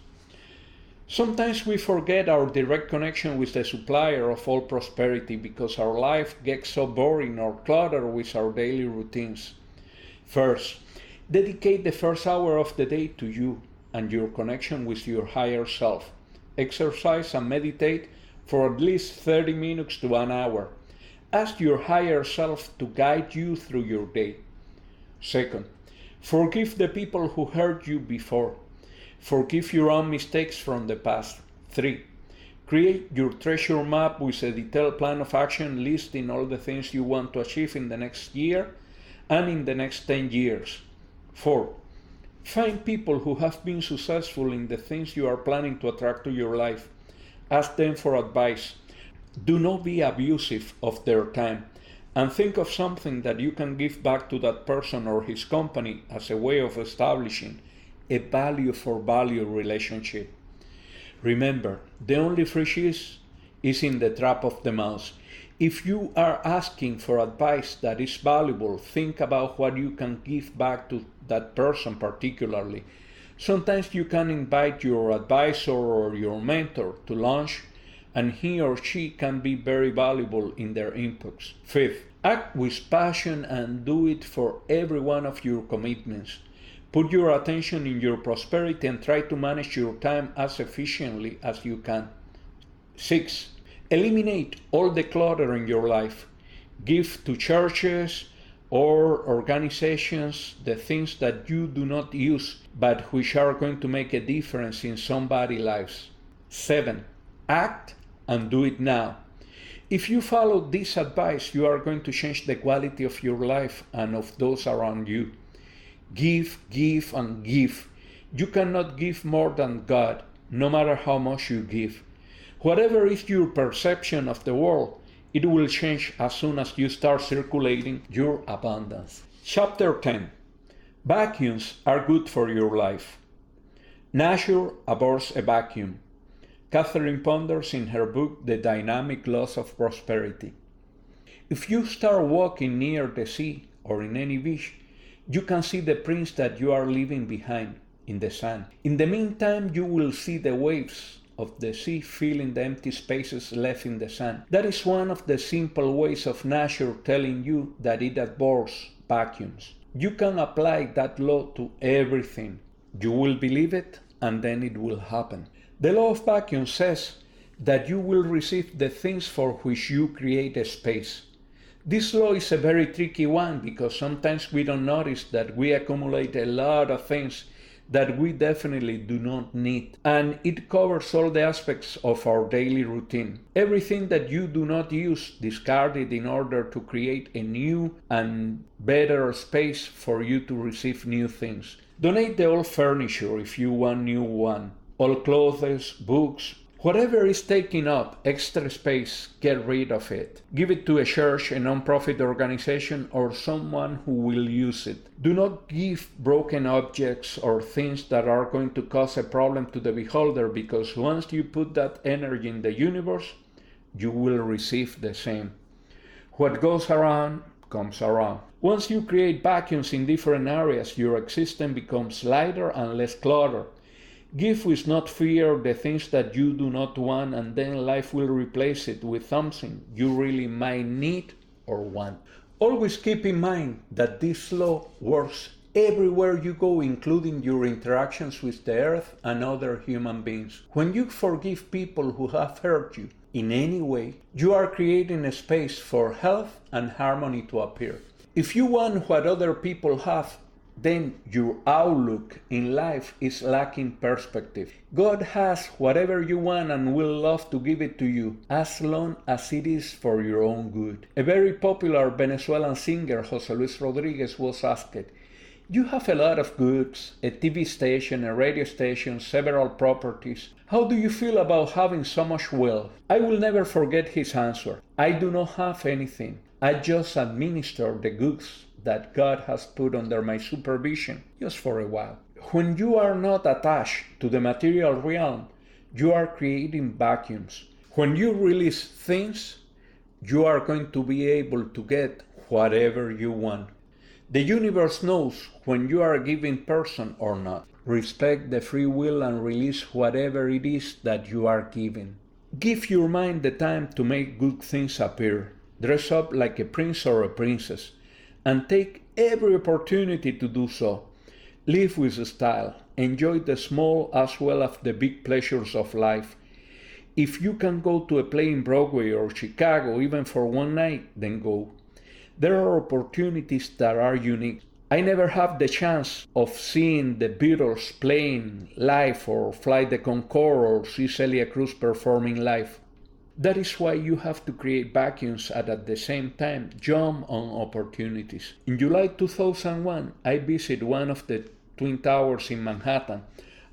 Sometimes we forget our direct connection with the supplier of all prosperity because our life gets so boring or cluttered with our daily routines. First, dedicate the first hour of the day to you and your connection with your higher self. Exercise and meditate for at least 30 minutes to an hour. Ask your higher self to guide you through your day. Second, forgive the people who hurt you before. Forgive your own mistakes from the past. 3. Create your treasure map with a detailed plan of action listing all the things you want to achieve in the next year and in the next 10 years. 4. Find people who have been successful in the things you are planning to attract to your life. Ask them for advice. Do not be abusive of their time, and think of something that you can give back to that person or his company as a way of establishing a value for value relationship. Remember, the only free cheese is in the trap of the mouse. If you are asking for advice that is valuable, think about what you can give back to that person particularly. Sometimes you can invite your advisor or your mentor to lunch, and he or she can be very valuable in their inputs. 5th, act with passion and do it for every one of your commitments. Put your attention in your prosperity and try to manage your time as efficiently as you can. 6. Eliminate all the clutter in your life. Give to churches or organizations the things that you do not use but which are going to make a difference in somebody's lives. 7. Act and do it now. If you follow this advice, you are going to change the quality of your life and of those around you. Give, give, and give. You cannot give more than God, no matter how much you give. Whatever is your perception of the world, it will change as soon as you start circulating your abundance. Chapter 10. Vacuums are good for your life. Nature abhors a vacuum. Catherine ponders in her book The Dynamic Laws of Prosperity. If you start walking near the sea or in any beach, you can see the prints that you are leaving behind in the sand. In the meantime, you will see the waves of the sea filling the empty spaces left in the sand. That is one of the simple ways of nature telling you that it abhors vacuums. You can apply that law to everything. You will believe it, and then it will happen. The law of vacuum says that you will receive the things for which you create a space. This law is a very tricky one because sometimes we don't notice that we accumulate a lot of things that we definitely do not need. And it covers all the aspects of our daily routine. Everything that you do not use, discard it in order to create a new and better space for you to receive new things. Donate the old furniture if you want new one. Old clothes, books, whatever is taking up extra space, get rid of it. Give it to a church, a non-profit organization, or someone who will use it. Do not give broken objects or things that are going to cause a problem to the beholder, because once you put that energy in the universe, you will receive the same. What goes around comes around. Once you create vacuums in different areas, your existence becomes lighter and less cluttered. Give with not fear the things that you do not want, and then life will replace it with something you really might need or want. Always keep in mind that this law works everywhere you go, including your interactions with the earth and other human beings. When you forgive people who have hurt you in any way, you are creating a space for health and harmony to appear. If you want what other people have, then your outlook in life is lacking perspective. God has whatever you want and will love to give it to you, as long as it is for your own good. A very popular Venezuelan singer, José Luis Rodriguez, was asked, "You have a lot of goods, a TV station, a radio station, several properties. How do you feel about having so much wealth?" I will never forget his answer. "I do not have anything. I just administer the goods that God has put under my supervision, just for a while." When you are not attached to the material realm, you are creating vacuums. When you release things, you are going to be able to get whatever you want. The universe knows when you are a giving person or not. Respect the free will and release whatever it is that you are giving. Give your mind the time to make good things appear. Dress up like a prince or a princess, and take every opportunity to do so. Live with style. Enjoy the small as well as the big pleasures of life. If you can go to a play in Broadway or Chicago, even for one night, then go. There are opportunities that are unique. I never have the chance of seeing the Beatles playing live, or fly the Concorde, or see Celia Cruz performing live. That is why you have to create vacuums and at the same time jump on opportunities. In July 2001, I visited one of the Twin Towers in Manhattan,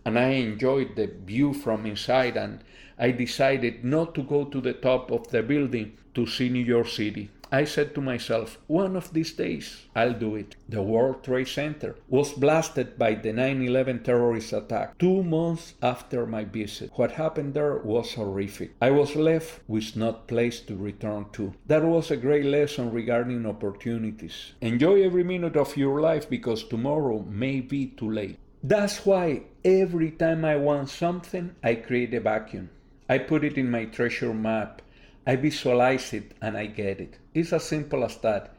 and I enjoyed the view from inside, and I decided not to go to the top of the building to see New York City. I said to myself, one of these days I'll do it. The World Trade Center was blasted by the 9/11 terrorist attack 2 months after my visit. What happened there was horrific. I was left with no place to return to. That was a great lesson regarding opportunities. Enjoy every minute of your life because tomorrow may be too late. That's why every time I want something, I create a vacuum. I put it in my treasure map. I visualize it and I get it. It's as simple as that.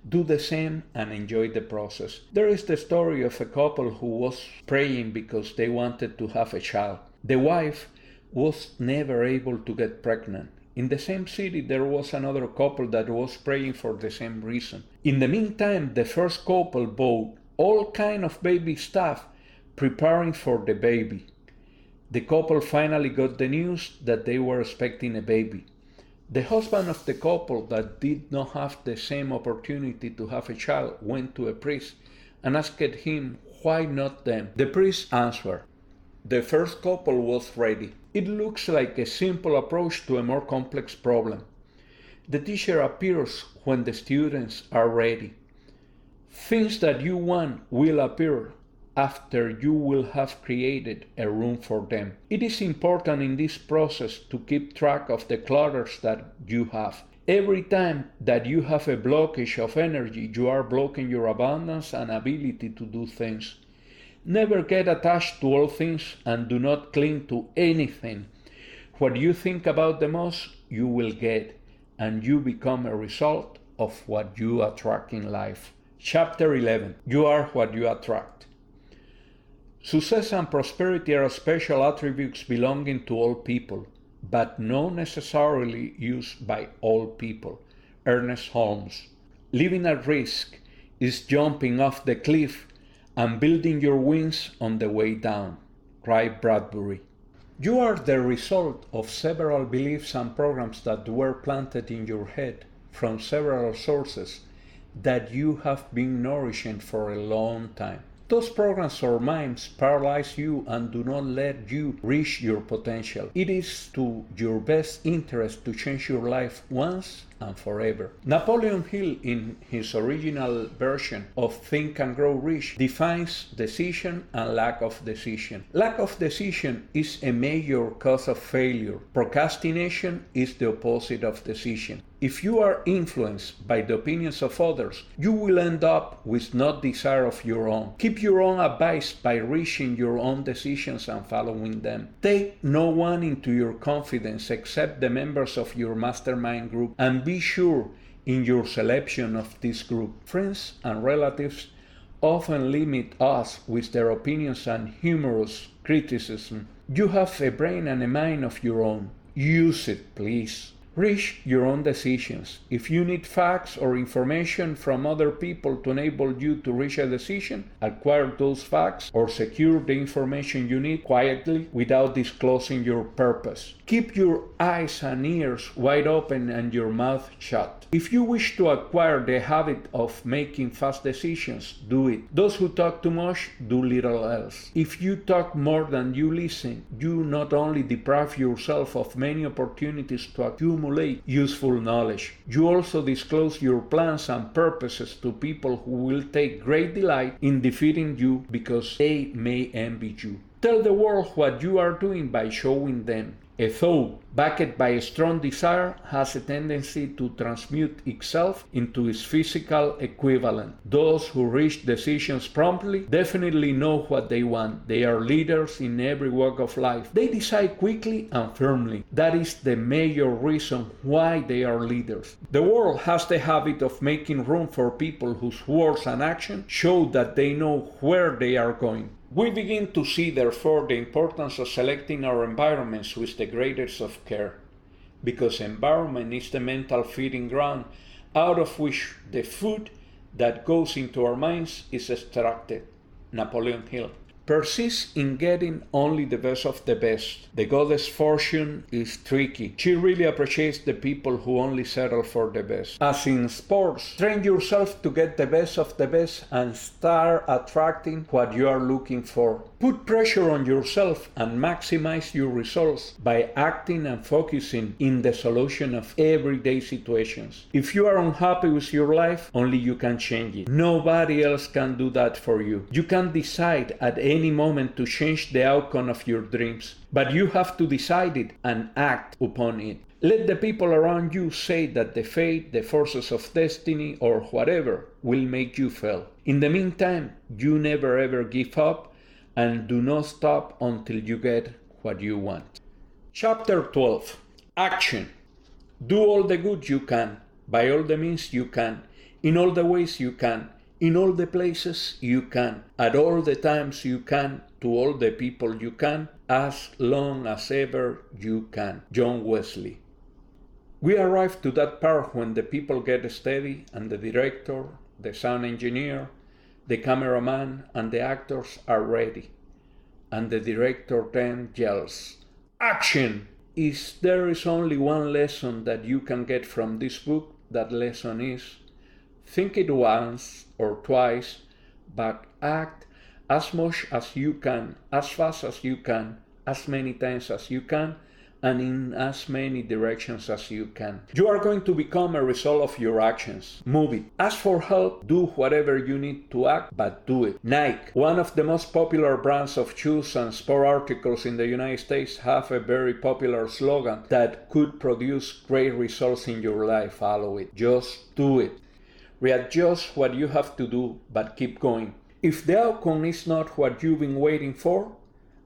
Do the same and enjoy the process. There is the story of a couple who was praying because they wanted to have a child. The wife was never able to get pregnant. In the same city, there was another couple that was praying for the same reason. In the meantime, the first couple bought all kind of baby stuff, preparing for the baby. The couple finally got the news that they were expecting a baby. The husband of the couple that did not have the same opportunity to have a child went to a priest and asked him why not them. The priest answered, the first couple was ready. It looks like a simple approach to a more complex problem. The teacher appears when the students are ready. Things that you want will appear after you will have created a room for them. It is important in this process to keep track of the clutters that you have. Every time that you have a blockage of energy, you are blocking your abundance and ability to do things. Never get attached to all things and do not cling to anything. What you think about the most, you will get, and you become a result of what you attract in life. Chapter 11. You are what you attract. Success and prosperity are special attributes belonging to all people, but not necessarily used by all people. Ernest Holmes. Living at risk is jumping off the cliff and building your wings on the way down. Ray Bradbury. You are the result of several beliefs and programs that were planted in your head from several sources that you have been nourishing for a long time. Those programs or minds paralyze you and do not let you reach your potential. It is to your best interest to change your life once and forever. Napoleon Hill, in his original version of Think and Grow Rich, defines decision and lack of decision. Lack of decision is a major cause of failure. Procrastination is the opposite of decision. If you are influenced by the opinions of others, you will end up with no desire of your own. Keep your own advice by reaching your own decisions and following them. Take no one into your confidence except the members of your mastermind group, and be sure in your selection of this group. Friends and relatives often limit us with their opinions and humorous criticism. You have a brain and a mind of your own. Use it, please. Reach your own decisions. If you need facts or information from other people to enable you to reach a decision, acquire those facts or secure the information you need quietly without disclosing your purpose. Keep your eyes and ears wide open and your mouth shut. If you wish to acquire the habit of making fast decisions, do it. Those who talk too much do little else. If you talk more than you listen, you not only deprive yourself of many opportunities to accumulate useful knowledge, you also disclose your plans and purposes to people who will take great delight in defeating you because they may envy you. Tell the world what you are doing by showing them. A thought backed by a strong desire has a tendency to transmute itself into its physical equivalent. Those who reach decisions promptly definitely know what they want. They are leaders in every walk of life. They decide quickly and firmly. That is the major reason why they are leaders. The world has the habit of making room for people whose words and actions show that they know where they are going. We begin to see, therefore, the importance of selecting our environments with the greatest of care, because environment is the mental feeding ground out of which the food that goes into our minds is extracted. Napoleon Hill. Persist in getting only the best of the best. The goddess Fortune is tricky. She really appreciates the people who only settle for the best. As in sports, train yourself to get the best of the best and start attracting what you are looking for. Put pressure on yourself and maximize your results by acting and focusing in the solution of everyday situations. If you are unhappy with your life, only you can change it. Nobody else can do that for you. You can decide at any moment to change the outcome of your dreams, but you have to decide it and act upon it. Let the people around you say that the fate, the forces of destiny, or whatever will make you fail. In the meantime, you never ever give up and do not stop until you get what you want. Chapter 12. Action. Do all the good you can, by all the means you can, in all the ways you can, in all the places you can, at all the times you can, to all the people you can, as long as ever you can. John Wesley. We arrive to that part when the people get steady and the director, the sound engineer, the cameraman, and the actors are ready. And the director then yells, "Action!" There is only one lesson that you can get from this book. That lesson is, think it once or twice, but act as much as you can, as fast as you can, as many times as you can, and in as many directions as you can. You are going to become a result of your actions. Move it. Ask for help. Do whatever you need to act, but do it. Nike, one of the most popular brands of shoes and sport articles in the United States, have a very popular slogan that could produce great results in your life. Follow it. Just do it. Readjust what you have to do, but keep going. If the outcome is not what you've been waiting for,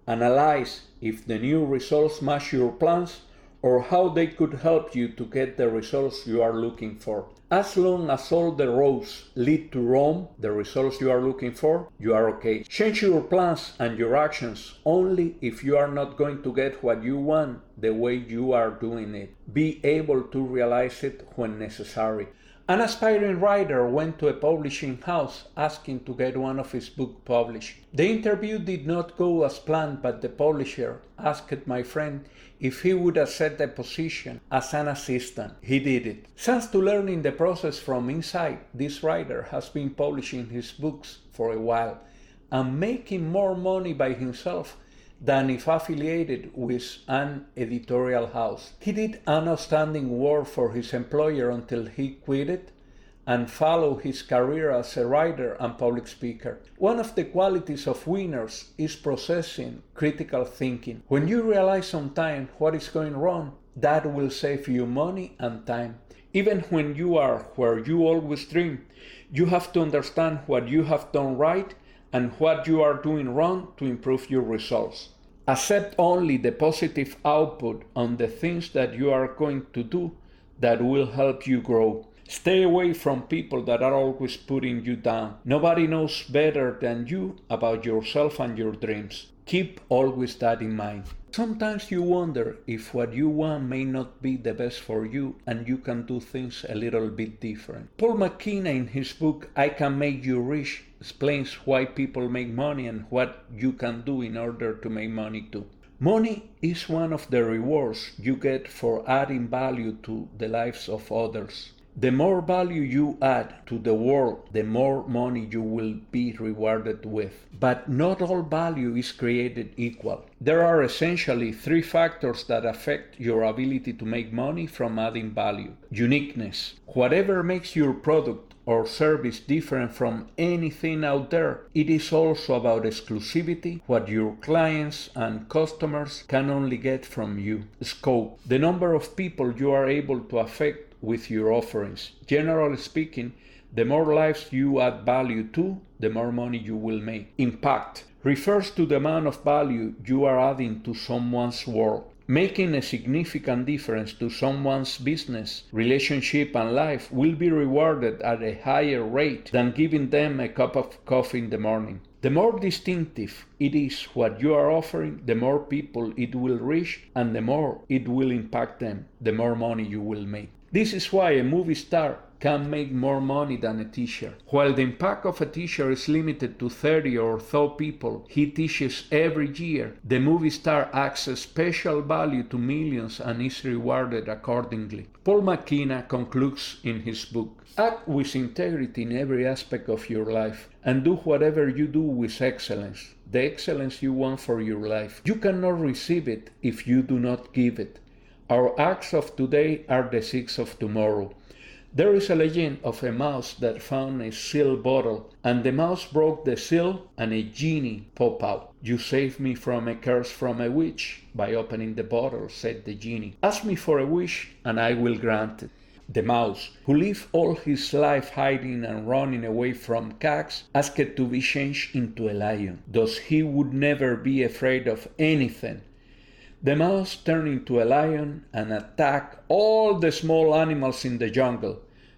analyze if the new results match your plans or how they could help you to get the results you are looking for. As long as all the roads lead to Rome, the results you are looking for, you are okay. Change your plans and your actions only if you are not going to get what you want the way you are doing it. Be able to realize it when necessary. An aspiring writer went to a publishing house asking to get one of his books published. The interview did not go as planned, but the publisher asked my friend if he would accept a position as an assistant. He did it. Thanks to learning the process from inside, this writer has been publishing his books for a while and making more money by himself than if affiliated with an editorial house. He did an outstanding work for his employer until he quit it and followed his career as a writer and public speaker. One of the qualities of winners is processing, critical thinking. When you realize on time what is going wrong, that will save you money and time. Even when you are where you always dream, you have to understand what you have done right and what you are doing wrong to improve your results. Accept only the positive output on the things that you are going to do that will help you grow. Stay away from people that are always putting you down. Nobody knows better than you about yourself and your dreams. Keep always that in mind. Sometimes you wonder if what you want may not be the best for you and you can do things a little bit different. Paul McKenna, in his book I Can Make You Rich, explains why people make money and what you can do in order to make money too. Money is one of the rewards you get for adding value to the lives of others. The more value you add to the world, the more money you will be rewarded with. But not all value is created equal. There are essentially three factors that affect your ability to make money from adding value. Uniqueness. Whatever makes your product or service different from anything out there, it is also about exclusivity, what your clients and customers can only get from you. Scope. The number of people you are able to affect with your offerings. Generally speaking, the more lives you add value to, the more money you will make. Impact refers to the amount of value you are adding to someone's world. Making a significant difference to someone's business, relationship, and life will be rewarded at a higher rate than giving them a cup of coffee in the morning. The more distinctive it is what you are offering, the more people it will reach, and the more it will impact them, the more money you will make. This is why a movie star can make more money than a teacher. While the impact of a teacher is limited to 30 or so people he teaches every year, the movie star adds a special value to millions and is rewarded accordingly. Paul McKenna concludes in his book, "Act with integrity in every aspect of your life and do whatever you do with excellence, the excellence you want for your life. You cannot receive it if you do not give it. Our acts of today are the seeds of tomorrow." There is a legend of a mouse that found a seal bottle, and the mouse broke the seal and a genie popped out. "You saved me from a curse from a witch by opening the bottle," said the genie. "Ask me for a wish and I will grant it." The mouse, who lived all his life hiding and running away from cats, asked to be changed into a lion. Thus he would never be afraid of anything. The mouse turned into a lion and attacked all the small animals in the jungle.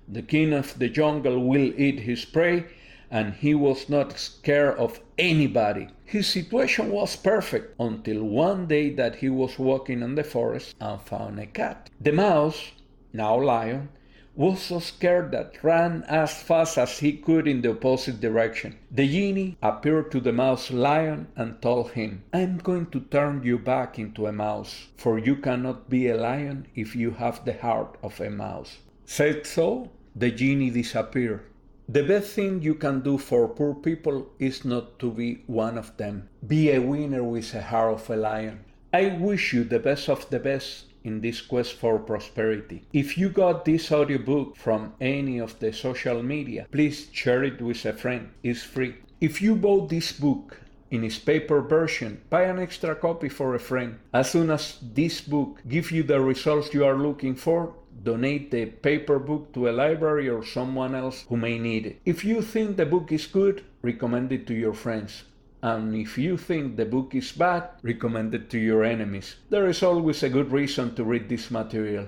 The king of the jungle will eat his prey, and he was not scared of anybody. His situation was perfect until one day that he was walking in the forest and found a cat. The mouse, now lion, was so scared that ran as fast as he could in the opposite direction. The genie appeared to the mouse lion and told him, "I am going to turn you back into a mouse, for you cannot be a lion if you have the heart of a mouse." Said so, the genie disappeared. The best thing you can do for poor people is not to be one of them. Be a winner with a heart of a lion. I wish you the best of the best in this quest for prosperity. If you got this audiobook from any of the social media, please share it with a friend. It's free. If you bought this book in its paper version, buy an extra copy for a friend. As soon as this book gives you the results you are looking for, donate the paper book to a library or someone else who may need it. If you think the book is good, recommend it to your friends. And if you think the book is bad, recommend it to your enemies. There is always a good reason to read this material.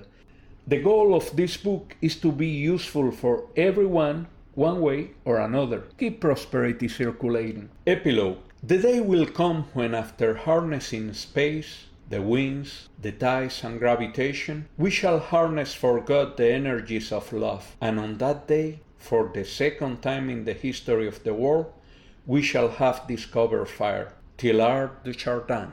The goal of this book is to be useful for everyone, one way or another. Keep prosperity circulating. Epilogue. The day will come when, after harnessing space, the winds, the tides and gravitation, we shall harness for God the energies of love. And on that day, for the second time in the history of the world, we shall have discovered fire. Teilhard de Chardin.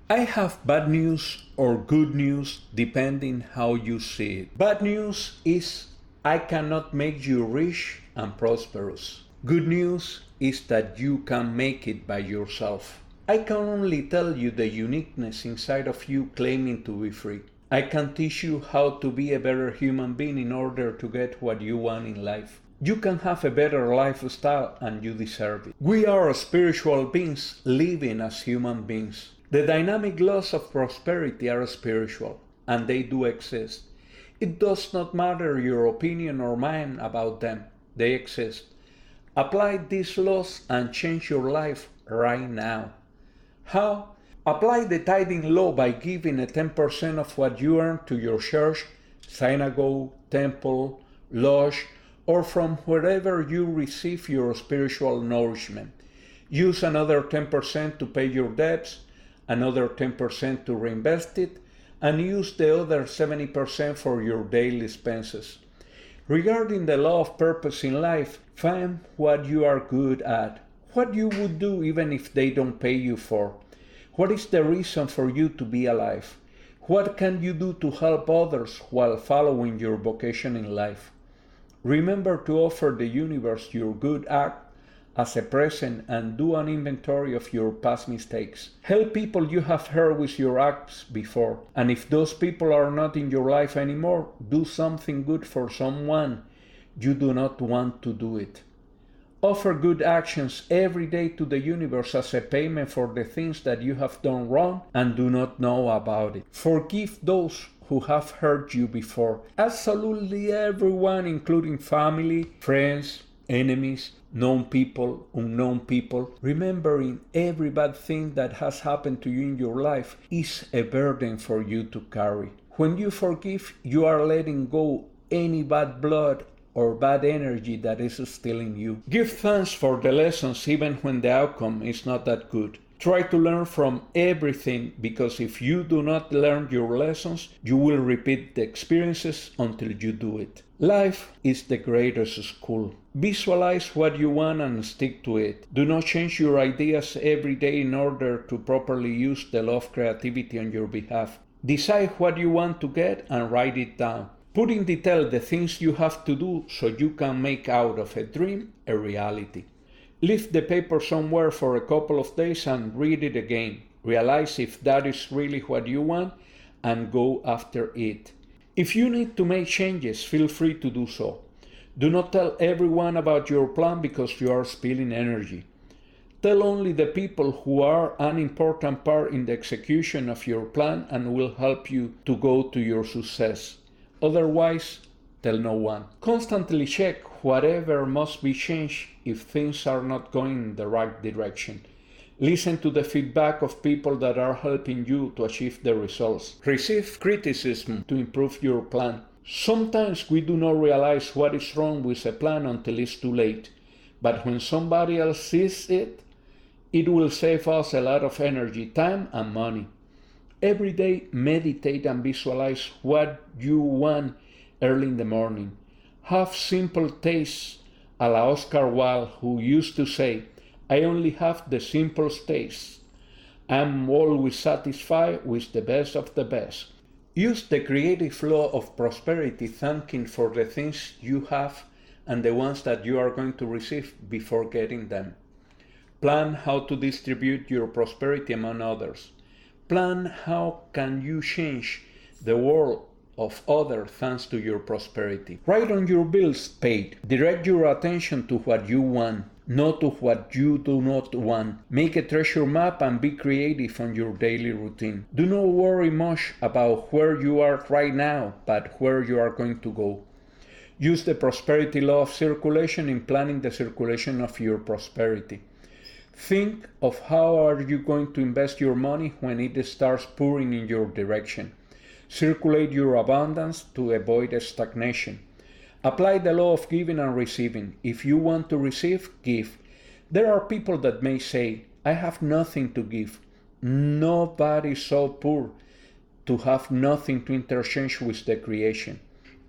I have bad news or good news depending how you see it. Bad news is I cannot make you rich and prosperous. Good news is that you can make it by yourself. I can only tell you the uniqueness inside of you claiming to be free. I can teach you how to be a better human being in order to get what you want in life. You can have a better lifestyle and you deserve it. We are spiritual beings living as human beings. The dynamic laws of prosperity are spiritual, and they do exist. It does not matter your opinion or mine about them. They exist. Apply these laws and change your life right now. How? Apply the tithing law by giving a 10% of what you earn to your church, synagogue, temple, lodge, or from wherever you receive your spiritual nourishment. Use another 10% to pay your debts, another 10% to reinvest it, and use the other 70% for your daily expenses. Regarding the law of purpose in life, find what you are good at, what you would do even if they don't pay you for. What is the reason for you to be alive? What can you do to help others while following your vocation in life? Remember to offer the universe your good act as a present and do an inventory of your past mistakes. Help people you have hurt with your acts before, and if those people are not in your life anymore, do something good for someone you do not want to do it. Offer good actions every day to the universe as a payment for the things that you have done wrong and do not know about it. Forgive those who have hurt you before. Absolutely everyone, including family, friends, enemies, known people, unknown people. Remembering every bad thing that has happened to you in your life is a burden for you to carry. When you forgive, you are letting go any bad blood or bad energy that is still in you. Give thanks for the lessons even when the outcome is not that good. Try to learn from everything, because if you do not learn your lessons, you will repeat the experiences until you do it. Life is the greatest school. Visualize what you want and stick to it. Do not change your ideas every day in order to properly use the law of creativity on your behalf. Decide what you want to get and write it down. Put in detail the things you have to do so you can make out of a dream a reality. Leave the paper somewhere for a couple of days and read it again. Realize if that is really what you want and go after it. If you need to make changes, feel free to do so. Do not tell everyone about your plan because you are spilling energy. Tell only the people who are an important part in the execution of your plan and will help you to go to your success. Otherwise, tell no one. Constantly check whatever must be changed if things are not going in the right direction. Listen to the feedback of people that are helping you to achieve the results. Receive criticism to improve your plan. Sometimes we do not realize what is wrong with a plan until it's too late. But when somebody else sees it, it will save us a lot of energy, time, and money. Every day, meditate and visualize what you want early in the morning. Have simple tastes, a la Oscar Wilde, who used to say, I only have the simplest tastes. I'm always satisfied with the best of the best. Use the creative law of prosperity, thanking for the things you have and the ones that you are going to receive before getting them. Plan how to distribute your prosperity among others. Plan how can you change the world of others thanks to your prosperity. Write on your bills paid. Direct your attention to what you want, not to what you do not want. Make a treasure map and be creative on your daily routine. Do not worry much about where you are right now, but where you are going to go. Use the prosperity law of circulation in planning the circulation of your prosperity. Think of how are you going to invest your money when it starts pouring in your direction. Circulate your abundance to avoid stagnation. Apply the law of giving and receiving. If you want to receive, give. There are people that may say, I have nothing to give. Nobody is so poor to have nothing to interchange with the creation.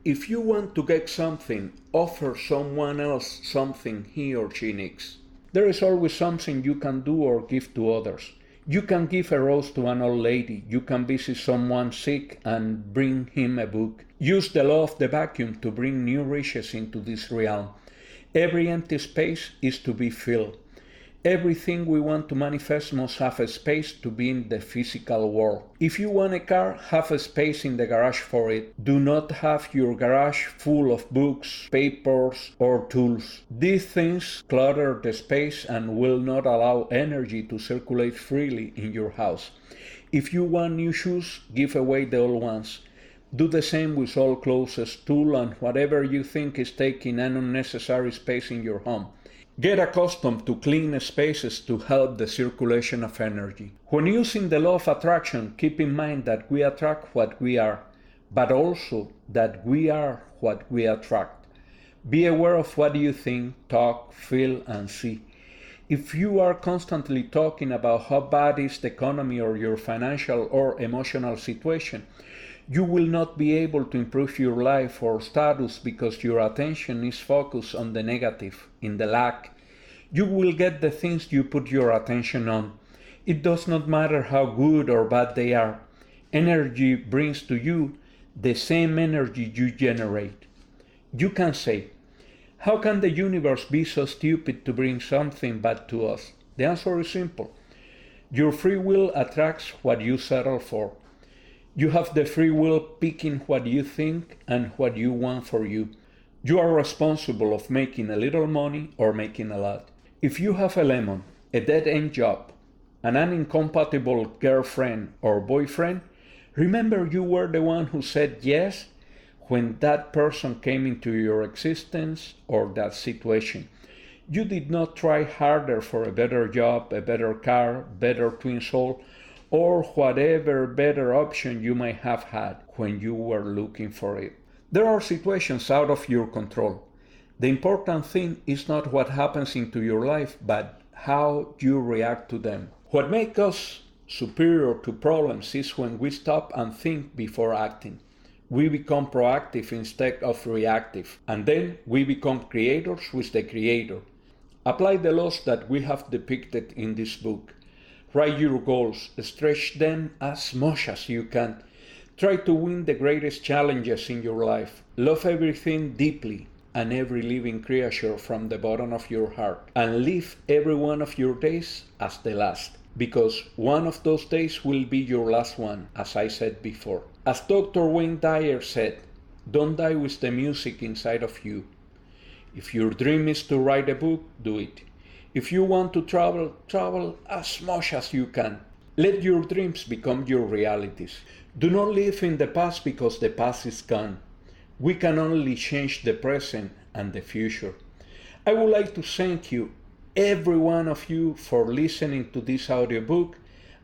If you want to get something, offer someone else something he or she needs. There is always something you can do or give to others. You can give a rose to an old lady. You can visit someone sick and bring him a book. Use the law of the vacuum to bring new riches into this realm. Every empty space is to be filled. Everything we want to manifest must have a space to be in the physical world. If you want a car, have a space in the garage for it. Do not have your garage full of books, papers, or tools. These things clutter the space and will not allow energy to circulate freely in your house. If you want new shoes, give away the old ones. Do the same with all clothes, tools, and whatever you think is taking an unnecessary space in your home. Get accustomed to clean spaces to help the circulation of energy. When using the law of attraction, keep in mind that we attract what we are, but also that we are what we attract. Be aware of what you think, talk, feel, and see. If you are constantly talking about how bad is the economy or your financial or emotional situation, you will not be able to improve your life or status because your attention is focused on the negative, in the lack. You will get the things you put your attention on. It does not matter how good or bad they are. Energy brings to you the same energy you generate. You can say, how can the universe be so stupid to bring something bad to us? The answer is simple. Your free will attracts what you settle for. You have the free will picking what you think and what you want for you. You are responsible of making a little money or making a lot. If you have a lemon, a dead-end job, and an incompatible girlfriend or boyfriend, remember you were the one who said yes when that person came into your existence or that situation. You did not try harder for a better job, a better car, better twin soul, or whatever better option you might have had when you were looking for it. There are situations out of your control. The important thing is not what happens into your life, but how you react to them. What makes us superior to problems is when we stop and think before acting. We become proactive instead of reactive, and then we become creators with the Creator. Apply the laws that we have depicted in this book. Write your goals, stretch them as much as you can. Try to win the greatest challenges in your life. Love everything deeply and every living creature from the bottom of your heart, and live every one of your days as the last, because one of those days will be your last one, as I said before. As Dr. Wayne Dyer said, don't die with the music inside of you. If your dream is to write a book, do it. If you want to travel, travel as much as you can. Let your dreams become your realities. Do not live in the past because the past is gone. We can only change the present and the future. I would like to thank you, every one of you, for listening to this audiobook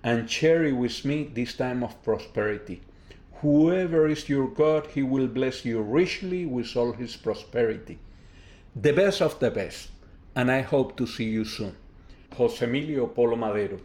and sharing with me this time of prosperity. Whoever is your God, he will bless you richly with all his prosperity. The best of the best, and I hope to see you soon. José Emilio Polo Madero.